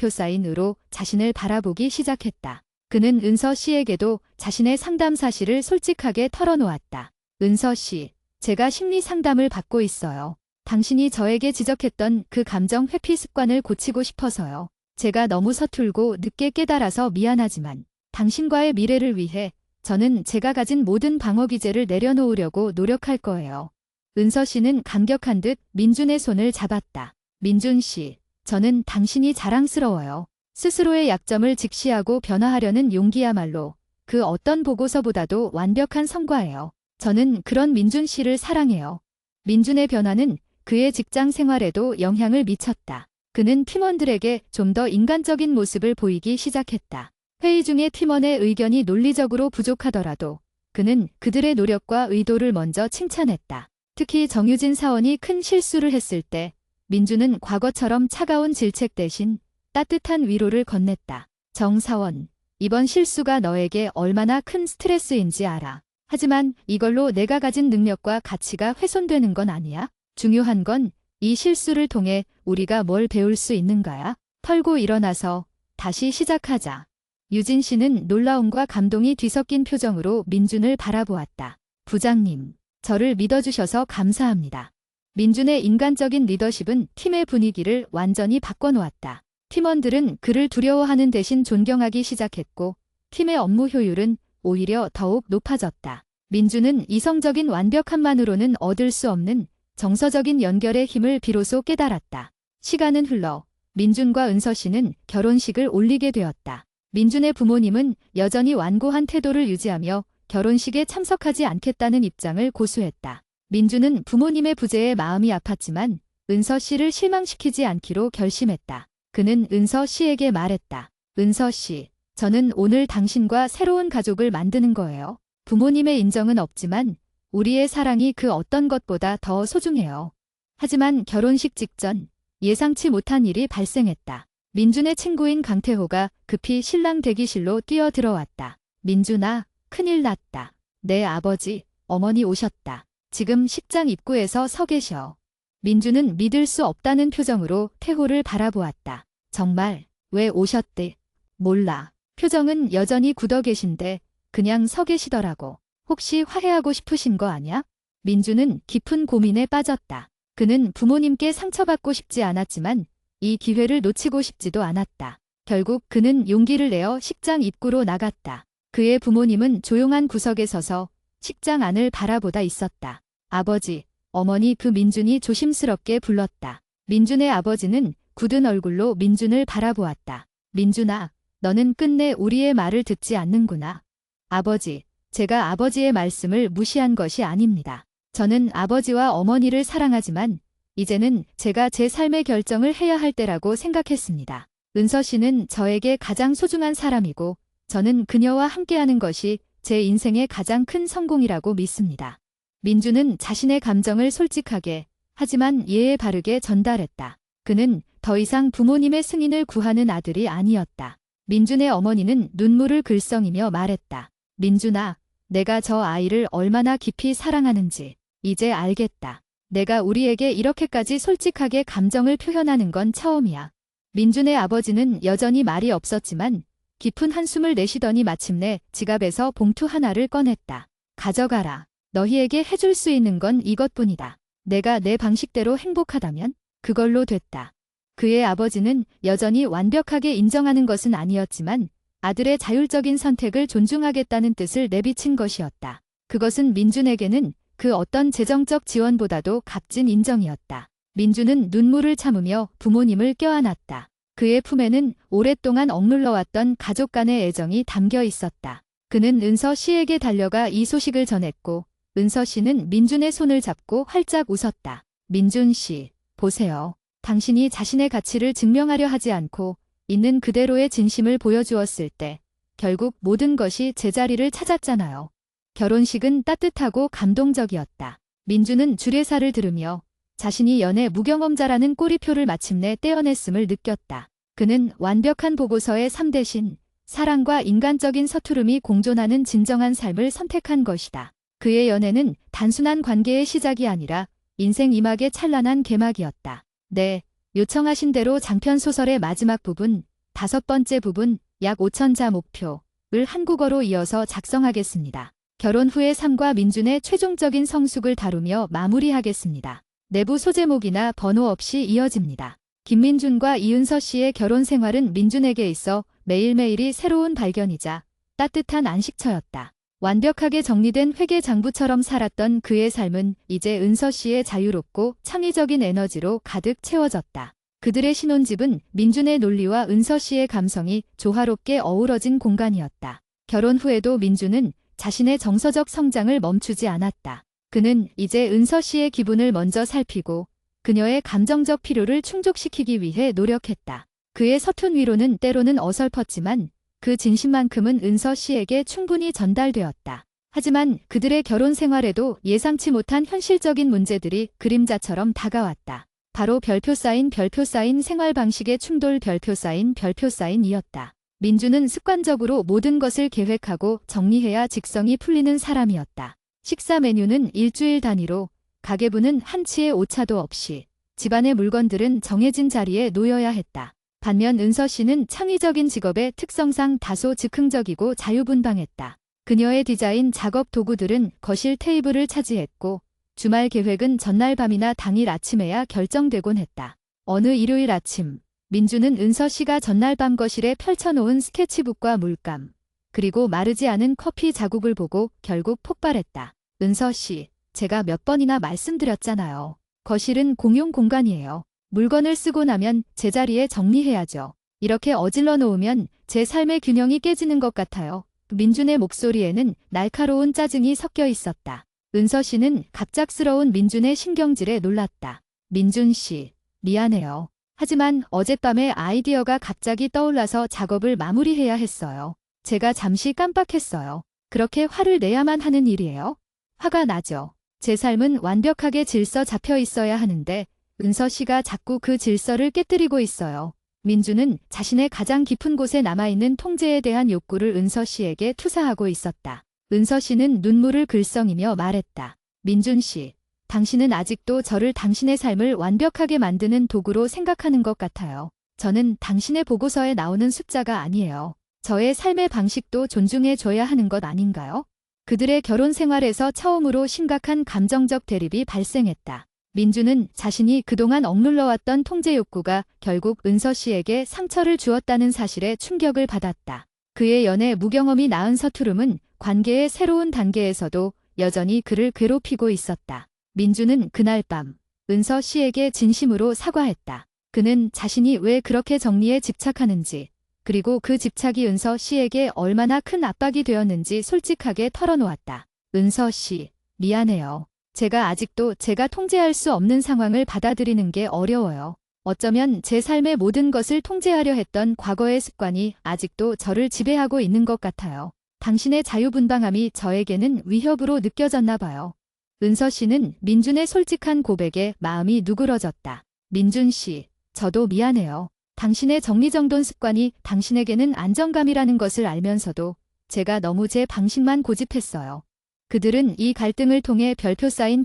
사인으로 자신을 바라보기 시작했다. 그는 은서 씨에게도 자신의 상담 사실을 솔직하게 털어놓았다. 은서 씨, 제가 심리 상담을 받고 있어요. 당신이 저에게 지적했던 그 감정 회피 습관을 고치고 싶어서요. 제가 너무 서툴고 늦게 깨달아서 미안하지만 당신과의 미래를 위해 저는 제가 가진 모든 방어 기제를 내려놓으려고 노력할 거예요. 은서 씨는 감격한 듯 민준의 손을 잡았다. 민준 씨, 저는 당신이 자랑스러워요. 스스로의 약점을 직시하고 변화하려는 용기야말로 그 어떤 보고서보다도 완벽한 성과예요. 저는 그런 민준 씨를 사랑해요. 민준의 변화는 그의 직장 생활에도 영향을 미쳤다. 그는 팀원들에게 좀 더 인간적인 모습을 보이기 시작했다. 회의 중에 팀원의 의견이 논리적으로 부족하더라도 그는 그들의 노력과 의도를 먼저 칭찬했다. 특히 정유진 사원이 큰 실수를 했을 때 민준은 과거처럼 차가운 질책 대신 따뜻한 위로를 건넸다. 정 사원, 이번 실수가 너에게 얼마나 큰 스트레스인지 알아. 하지만 이걸로 내가 가진 능력과 가치가 훼손되는 건 아니야. 중요한 건 이 실수를 통해 우리가 뭘 배울 수 있는가야. 털고 일어나서 다시 시작하자. 유진 씨는 놀라움과 감동이 뒤섞인 표정으로 민준을 바라보았다. 부장님, 저를 믿어주셔서 감사합니다. 민준의 인간적인 리더십은 팀의 분위기를 완전히 바꿔놓았다. 팀원들은 그를 두려워하는 대신 존경하기 시작했고 팀의 업무 효율은 오히려 더욱 높아졌다. 민준은 이성적인 완벽함만으로는 얻을 수 없는 정서적인 연결의 힘을 비로소 깨달았다. 시간은 흘러 민준과 은서 씨는 결혼식을 올리게 되었다. 민준의 부모님은 여전히 완고한 태도를 유지하며 결혼식에 참석하지 않겠다는 입장을 고수했다. 민준은 부모님의 부재에 마음이 아팠지만 은서 씨를 실망시키지 않기로 결심했다. 그는 은서 씨에게 말했다. 은서 씨, 저는 오늘 당신과 새로운 가족을 만드는 거예요. 부모님의 인정은 없지만 우리의 사랑이 그 어떤 것보다 더 소중해요. 하지만 결혼식 직전 예상치 못한 일이 발생했다. 민준의 친구인 강태호가 급히 신랑 대기실로 뛰어들어왔다. 민준아, 큰일 났다. 내 아버지, 어머니 오셨다. 지금 식장 입구에서 서 계셔. 민준은 믿을 수 없다는 표정으로 태호를 바라보았다. 정말, 왜 오셨대? 몰라. 표정은 여전히 굳어 계신데 그냥 서 계시더라고. 혹시 화해하고 싶으신 거 아냐? 민준은 깊은 고민에 빠졌다. 그는 부모님께 상처받고 싶지 않았지만 이 기회를 놓치고 싶지도 않았다. 결국 그는 용기를 내어 식장 입구로 나갔다. 그의 부모님은 조용한 구석에 서서 식장 안을 바라보다 있었다. 아버지, 어머니 그 민준이 조심스럽게 불렀다. 민준의 아버지는 굳은 얼굴로 민준을 바라보았다. 민준아, 너는 끝내 우리의 말을 듣지 않는구나. 아버지, 제가 아버지의 말씀을 무시한 것이 아닙니다. 저는 아버지와 어머니를 사랑하지만 이제는 제가 제 삶의 결정을 해야 할 때라고 생각했습니다. 은서 씨는 저에게 가장 소중한 사람이고 저는 그녀와 함께하는 것이 제 인생의 가장 큰 성공이라고 믿습니다. 민준은 자신의 감정을 솔직하게 하지만 예의 바르게 전달했다. 그는 더 이상 부모님의 승인을 구하는 아들이 아니었다. 민준의 어머니는 눈물을 글썽이며 말했다. 민준아, 내가 저 아이를 얼마나 깊이 사랑하는지 이제 알겠다. 내가 우리에게 이렇게까지 솔직하게 감정을 표현하는 건 처음이야. 민준의 아버지는 여전히 말이 없었지만 깊은 한숨을 내쉬더니 마침내 지갑에서 봉투 하나를 꺼냈다. 가져가라. 너희에게 해줄 수 있는 건 이것뿐이다. 내가 내 방식대로 행복하다면 그걸로 됐다. 그의 아버지는 여전히 완벽하게 인정하는 것은 아니었지만 아들의 자율적인 선택을 존중하겠다는 뜻을 내비친 것이었다. 그것은 민준에게는 그 어떤 재정적 지원보다도 값진 인정이었다. 민준은 눈물을 참으며 부모님을 껴안았다. 그의 품에는 오랫동안 억눌러왔던 가족 간의 애정이 담겨 있었다. 그는 은서 씨에게 달려가 이 소식을 전했고 은서 씨는 민준의 손을 잡고 활짝 웃었다. 민준 씨, 보세요. 당신이 자신의 가치를 증명하려 하지 않고 있는 그대로의 진심을 보여주었을 때 결국 모든 것이 제자리를 찾았잖아요. 결혼식은 따뜻하고 감동적이었다. 민준은 주례사를 들으며 자신이 연애 무경험자라는 꼬리표를 마침내 떼어냈음을 느꼈다. 그는 완벽한 보고서의 3대신 사랑과 인간적인 서투름이 공존하는 진정한 삶을 선택한 것이다. 그의 연애는 단순한 관계의 시작이 아니라 인생 2막의 찬란한 개막이었다. 네, 요청하신 대로 장편 소설의 마지막 부분, 5번째 부분, 약 5,000자 목표를 한국어로 이어서 작성하겠습니다. 결혼 후의 삶과 민준의 최종적인 성숙을 다루며 마무리하겠습니다. 내부 소제목이나 번호 없이 이어집니다. 김민준과 이은서 씨의 결혼 생활은 민준에게 있어 매일매일이 새로운 발견이자 따뜻한 안식처였다. 완벽하게 정리된 회계장부처럼 살았던 그의 삶은 이제 은서 씨의 자유롭고 창의적인 에너지로 가득 채워졌다. 그들의 신혼집은 민준의 논리와 은서 씨의 감성이 조화롭게 어우러진 공간이었다. 결혼 후에도 민준은 자신의 정서적 성장을 멈추지 않았다. 그는 이제 은서 씨의 기분을 먼저 살피고 그녀의 감정적 필요를 충족시키기 위해 노력했다. 그의 서툰 위로는 때로는 어설펐지만 그 진심만큼은 은서 씨에게 충분히 전달되었다. 하지만 그들의 결혼 생활에도 예상치 못한 현실적인 문제들이 그림자처럼 다가왔다. 바로 별표 쌓인 생활 방식의 충돌, 별표 쌓인이었다. 민주는 습관적으로 모든 것을 계획하고 정리해야 직성이 풀리는 사람이었다. 식사 메뉴는 일주일 단위로, 가계부는 한치의 오차도 없이, 집안의 물건들은 정해진 자리에 놓여야 했다. 반면 은서 씨는 창의적인 직업의 특성상 다소 즉흥적이고 자유분방했다. 그녀의 디자인 작업 도구들은 거실 테이블을 차지했고, 주말 계획은 전날 밤이나 당일 아침에야 결정되곤 했다. 어느 일요일 아침, 민주는 은서 씨가 전날 밤 거실에 펼쳐놓은 스케치북과 물감, 그리고 마르지 않은 커피 자국을 보고 결국 폭발했다. 은서 씨, 제가 몇 번이나 말씀드렸잖아요. 거실은 공용 공간이에요. 물건을 쓰고 나면 제자리에 정리해야죠. 이렇게 어질러 놓으면 제 삶의 균형이 깨지는 것 같아요. 민준의 목소리에는 날카로운 짜증이 섞여 있었다. 은서 씨는 갑작스러운 민준의 신경질에 놀랐다. 민준 씨, 미안해요. 하지만 어젯밤에 아이디어가 갑자기 떠올라서 작업을 마무리해야 했어요. 제가 잠시 깜빡했어요. 그렇게 화를 내야만 하는 일이에요? 화가 나죠. 제 삶은 완벽하게 질서 잡혀 있어야 하는데 은서 씨가 자꾸 그 질서를 깨뜨리고 있어요. 민주는 자신의 가장 깊은 곳에 남아있는 통제에 대한 욕구를 은서 씨에게 투사하고 있었다. 은서 씨는 눈물을 글썽이며 말했다. 민준 씨, 당신은 아직도 저를 당신의 삶을 완벽하게 만드는 도구로 생각하는 것 같아요. 저는 당신의 보고서에 나오는 숫자가 아니에요. 저의 삶의 방식도 존중해줘야 하는 것 아닌가요? 그들의 결혼 생활에서 처음으로 심각한 감정적 대립이 발생했다. 민주는 자신이 그동안 억눌러왔던 통제 욕구가 결국 은서 씨에게 상처를 주었다는 사실에 충격을 받았다. 그의 연애 무경험이 낳은 서투름은 관계의 새로운 단계에서도 여전히 그를 괴롭히고 있었다. 민주는 그날 밤 은서 씨에게 진심으로 사과했다. 그는 자신이 왜 그렇게 정리에 집착하는지, 그리고 그 집착이 은서 씨에게 얼마나 큰 압박이 되었는지 솔직하게 털어놓았다. 은서 씨, 미안해요. 제가 아직도 제가 통제할 수 없는 상황을 받아들이는 게 어려워요. 어쩌면 제 삶의 모든 것을 통제하려 했던 과거의 습관이 아직도 저를 지배하고 있는 것 같아요. 당신의 자유분방함이 저에게는 위협으로 느껴졌나 봐요. 은서 씨는 민준의 솔직한 고백에 마음이 누그러졌다. 민준 씨, 저도 미안해요. 당신의 정리정돈 습관이 당신에게는 안정감이라는 것을 알면서도 제가 너무 제 방식만 고집했어요. 그들은 이 갈등을 통해 별표 사인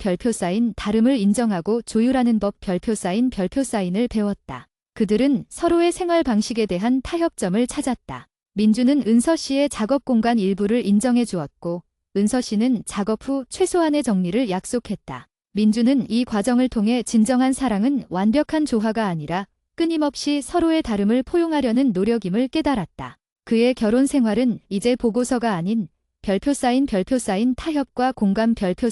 다름을 인정하고 조율하는 법 별표 사인을 배웠다. 그들은 서로의 생활 방식에 대한 타협점을 찾았다. 민주는 은서 씨의 작업 공간 일부를 인정해 주었고, 은서 씨는 작업 후 최소한의 정리를 약속했다. 민주는 이 과정을 통해 진정한 사랑은 완벽한 조화가 아니라 끊임없이 서로의 다름을 포용하려는 노력임을 깨달았다. 그의 결혼 생활은 이제 보고서가 아닌 별표 사인 타협과 공감 별표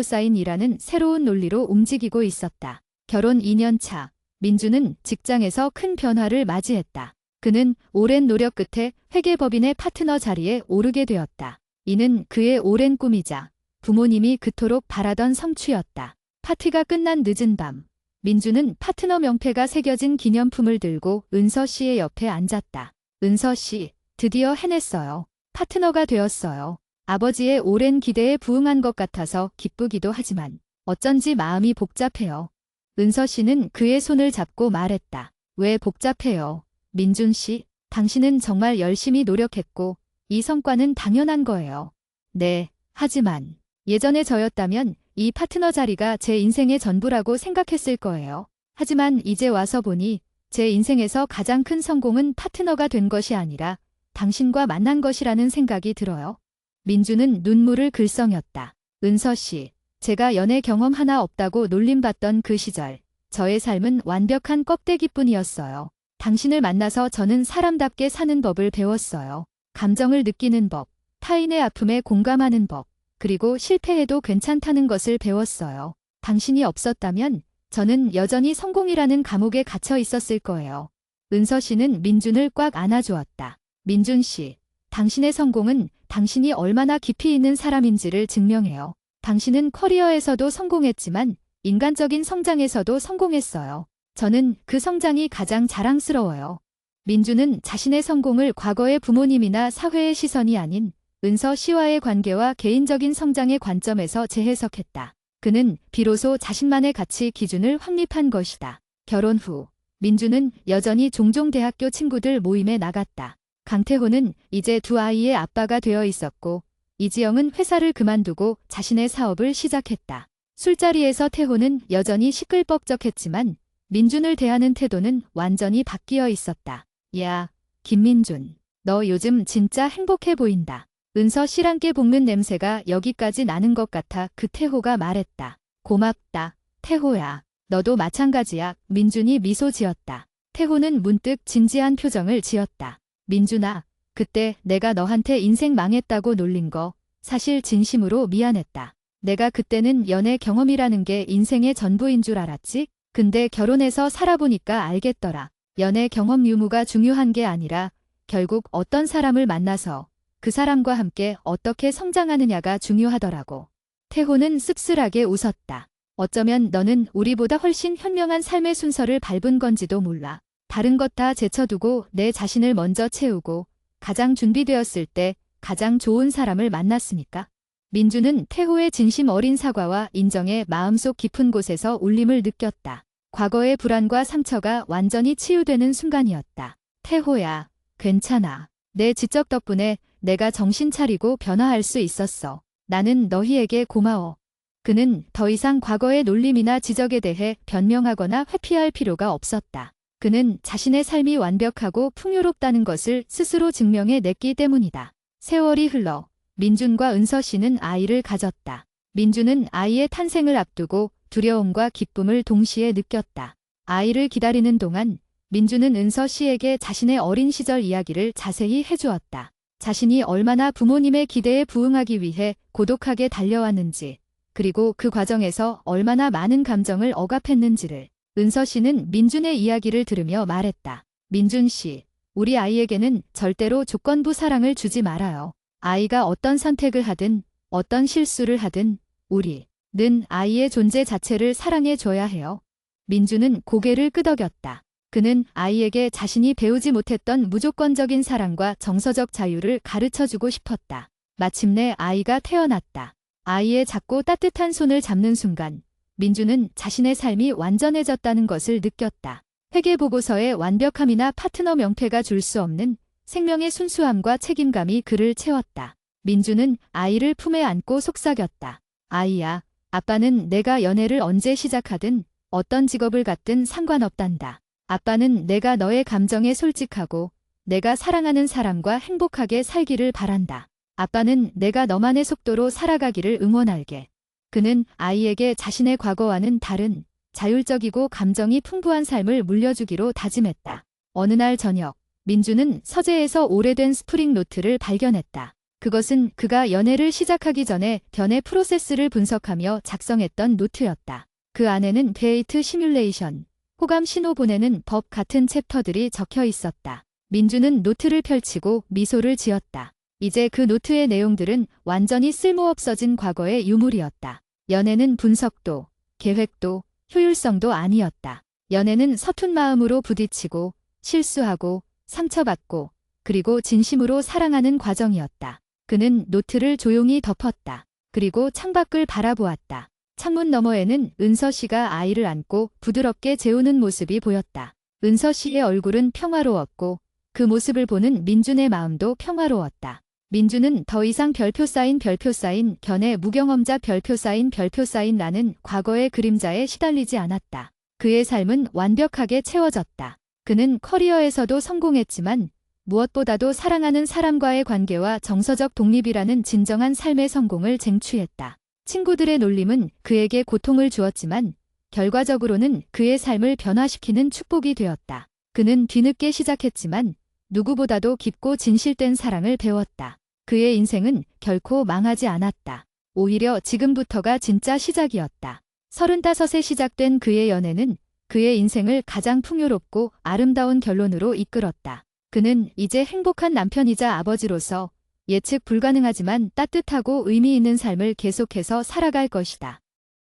사인이라는 새로운 논리로 움직이고 있었다. 결혼 2년 차, 민주는 직장에서 큰 변화를 맞이했다. 그는 오랜 노력 끝에 회계법인의 파트너 자리에 오르게 되었다. 이는 그의 오랜 꿈이자 부모님이 그토록 바라던 성취였다. 파티가 끝난 늦은 밤, 민주는 파트너 명패가 새겨진 기념품을 들고 은서 씨의 옆에 앉았다. 은서 씨, 드디어 해냈어요. 파트너가 되었어요. 아버지의 오랜 기대에 부응한 것 같아서 기쁘기도 하지만 어쩐지 마음이 복잡해요. 은서 씨는 그의 손을 잡고 말했다. 왜 복잡해요? 민준 씨, 당신은 정말 열심히 노력했고 이 성과는 당연한 거예요. 네, 하지만 예전에 저였다면 이 파트너 자리가 제 인생의 전부라고 생각했을 거예요. 하지만 이제 와서 보니 제 인생에서 가장 큰 성공은 파트너가 된 것이 아니라 당신과 만난 것이라는 생각이 들어요. 민주는 눈물을 글썽였다. 은서 씨, 제가 연애 경험 하나 없다고 놀림받던 그 시절, 저의 삶은 완벽한 껍데기뿐이었어요. 당신을 만나서 저는 사람답게 사는 법을 배웠어요. 감정을 느끼는 법, 타인의 아픔에 공감하는 법, 그리고 실패해도 괜찮다는 것을 배웠어요. 당신이 없었다면 저는 여전히 성공이라는 감옥에 갇혀 있었을 거예요. 은서 씨는 민준을 꽉 안아주었다. 민준 씨, 당신의 성공은 당신이 얼마나 깊이 있는 사람인지를 증명해요. 당신은 커리어에서도 성공했지만 인간적인 성장에서도 성공했어요. 저는 그 성장이 가장 자랑스러워요. 민주는 자신의 성공을 과거의 부모님이나 사회의 시선이 아닌 은서 씨와의 관계와 개인적인 성장의 관점에서 재해석했다. 그는 비로소 자신만의 가치 기준을 확립한 것이다. 결혼 후, 민주는 여전히 종종 대학교 친구들 모임에 나갔다. 강태호는 이제 두 아이의 아빠가 되어 있었고 이지영은 회사를 그만두고 자신의 사업을 시작했다. 술자리에서 태호는 여전히 시끌벅적했지만 민준을 대하는 태도는 완전히 바뀌어 있었다. 야, 김민준. 너 요즘 진짜 행복해 보인다. 은서 씨랑께 볶는 냄새가 여기까지 나는 것 같아 그 태호가 말했다. 고맙다, 태호야. 너도 마찬가지야. 민준이 미소 지었다. 태호는 문득 진지한 표정을 지었다. 민준아, 그때 내가 너한테 인생 망했다고 놀린 거 사실 진심으로 미안했다. 내가 그때는 연애 경험이라는 게 인생의 전부인 줄 알았지? 근데 결혼해서 살아보니까 알겠더라. 연애 경험 유무가 중요한 게 아니라 결국 어떤 사람을 만나서 그 사람과 함께 어떻게 성장하느냐가 중요하더라고. 태호는 씁쓸하게 웃었다. 어쩌면 너는 우리보다 훨씬 현명한 삶의 순서를 밟은 건지도 몰라. 다른 것 다 제쳐두고 내 자신을 먼저 채우고 가장 준비되었을 때 가장 좋은 사람을 만났으니까. 민주는 태호의 진심 어린 사과와 인정에 마음속 깊은 곳에서 울림을 느꼈다. 과거의 불안과 상처가 완전히 치유되는 순간이었다. 태호야, 괜찮아. 내 지적 덕분에 내가 정신 차리고 변화할 수 있었어. 나는 너희에게 고마워. 그는 더 이상 과거의 놀림이나 지적에 대해 변명하거나 회피할 필요가 없었다. 그는 자신의 삶이 완벽하고 풍요롭다는 것을 스스로 증명해 냈기 때문이다. 세월이 흘러 민준과 은서 씨는 아이를 가졌다. 민준은 아이의 탄생을 앞두고 두려움과 기쁨을 동시에 느꼈다. 아이를 기다리는 동안 민준은 은서 씨에게 자신의 어린 시절 이야기를 자세히 해주었다. 자신이 얼마나 부모님의 기대에 부응하기 위해 고독하게 달려왔는지, 그리고 그 과정에서 얼마나 많은 감정을 억압했는지를. 은서 씨는 민준의 이야기를 들으며 말했다. 민준 씨, 우리 아이에게는 절대로 조건부 사랑을 주지 말아요. 아이가 어떤 선택을 하든 어떤 실수를 하든 우리는 아이의 존재 자체를 사랑해 줘야 해요. 민준은 고개를 끄덕였다. 그는 아이에게 자신이 배우지 못했던 무조건적인 사랑과 정서적 자유를 가르쳐주고 싶었다. 마침내 아이가 태어났다. 아이의 작고 따뜻한 손을 잡는 순간 민준은 자신의 삶이 완전해졌다는 것을 느꼈다. 회계보고서의 완벽함이나 파트너 명패가 줄 수 없는 생명의 순수함과 책임감이 그를 채웠다. 민준은 아이를 품에 안고 속삭였다. 아이야, 아빠는 내가 연애를 언제 시작하든 어떤 직업을 갖든 상관없단다. 아빠는 내가 너의 감정에 솔직하고 내가 사랑하는 사람과 행복하게 살기를 바란다. 아빠는 내가 너만의 속도로 살아가기를 응원할게. 그는 아이에게 자신의 과거와는 다른 자율적이고 감정이 풍부한 삶을 물려주기로 다짐했다. 어느 날 저녁, 민준은 서재에서 오래된 스프링 노트를 발견했다. 그것은 그가 연애를 시작하기 전에 변의 프로세스를 분석하며 작성했던 노트였다. 그 안에는 데이트 시뮬레이션, 호감 신호 보내는 법 같은 챕터들이 적혀 있었다. 민준은 노트를 펼치고 미소를 지었다. 이제 그 노트의 내용들은 완전히 쓸모없어진 과거의 유물이었다. 연애는 분석도, 계획도, 효율성도 아니었다. 연애는 서툰 마음으로 부딪히고, 실수하고, 상처받고, 그리고 진심으로 사랑하는 과정이었다. 그는 노트를 조용히 덮었다. 그리고 창밖을 바라보았다. 창문 너머에는 은서 씨가 아이를 안고 부드럽게 재우는 모습이 보였다. 은서 씨의 얼굴은 평화로웠고, 그 모습을 보는 민준의 마음도 평화로웠다. 민준은 더 이상 별표 쌓인 견해 무경험자 별표 쌓인 라는 과거의 그림자에 시달리지 않았다. 그의 삶은 완벽하게 채워졌다. 그는 커리어에서도 성공했지만 무엇보다도 사랑하는 사람과의 관계와 정서적 독립이라는 진정한 삶의 성공을 쟁취했다. 친구들의 놀림은 그에게 고통을 주었지만 결과적으로는 그의 삶을 변화시키는 축복이 되었다. 그는 뒤늦게 시작했지만 누구보다도 깊고 진실된 사랑을 배웠다. 그의 인생은 결코 망하지 않았다. 오히려 지금부터가 진짜 시작이었다. 35에 시작된 그의 연애는 그의 인생을 가장 풍요롭고 아름다운 결론으로 이끌었다. 그는 이제 행복한 남편이자 아버지로서 예측 불가능하지만 따뜻하고 의미 있는 삶을 계속해서 살아갈 것이다.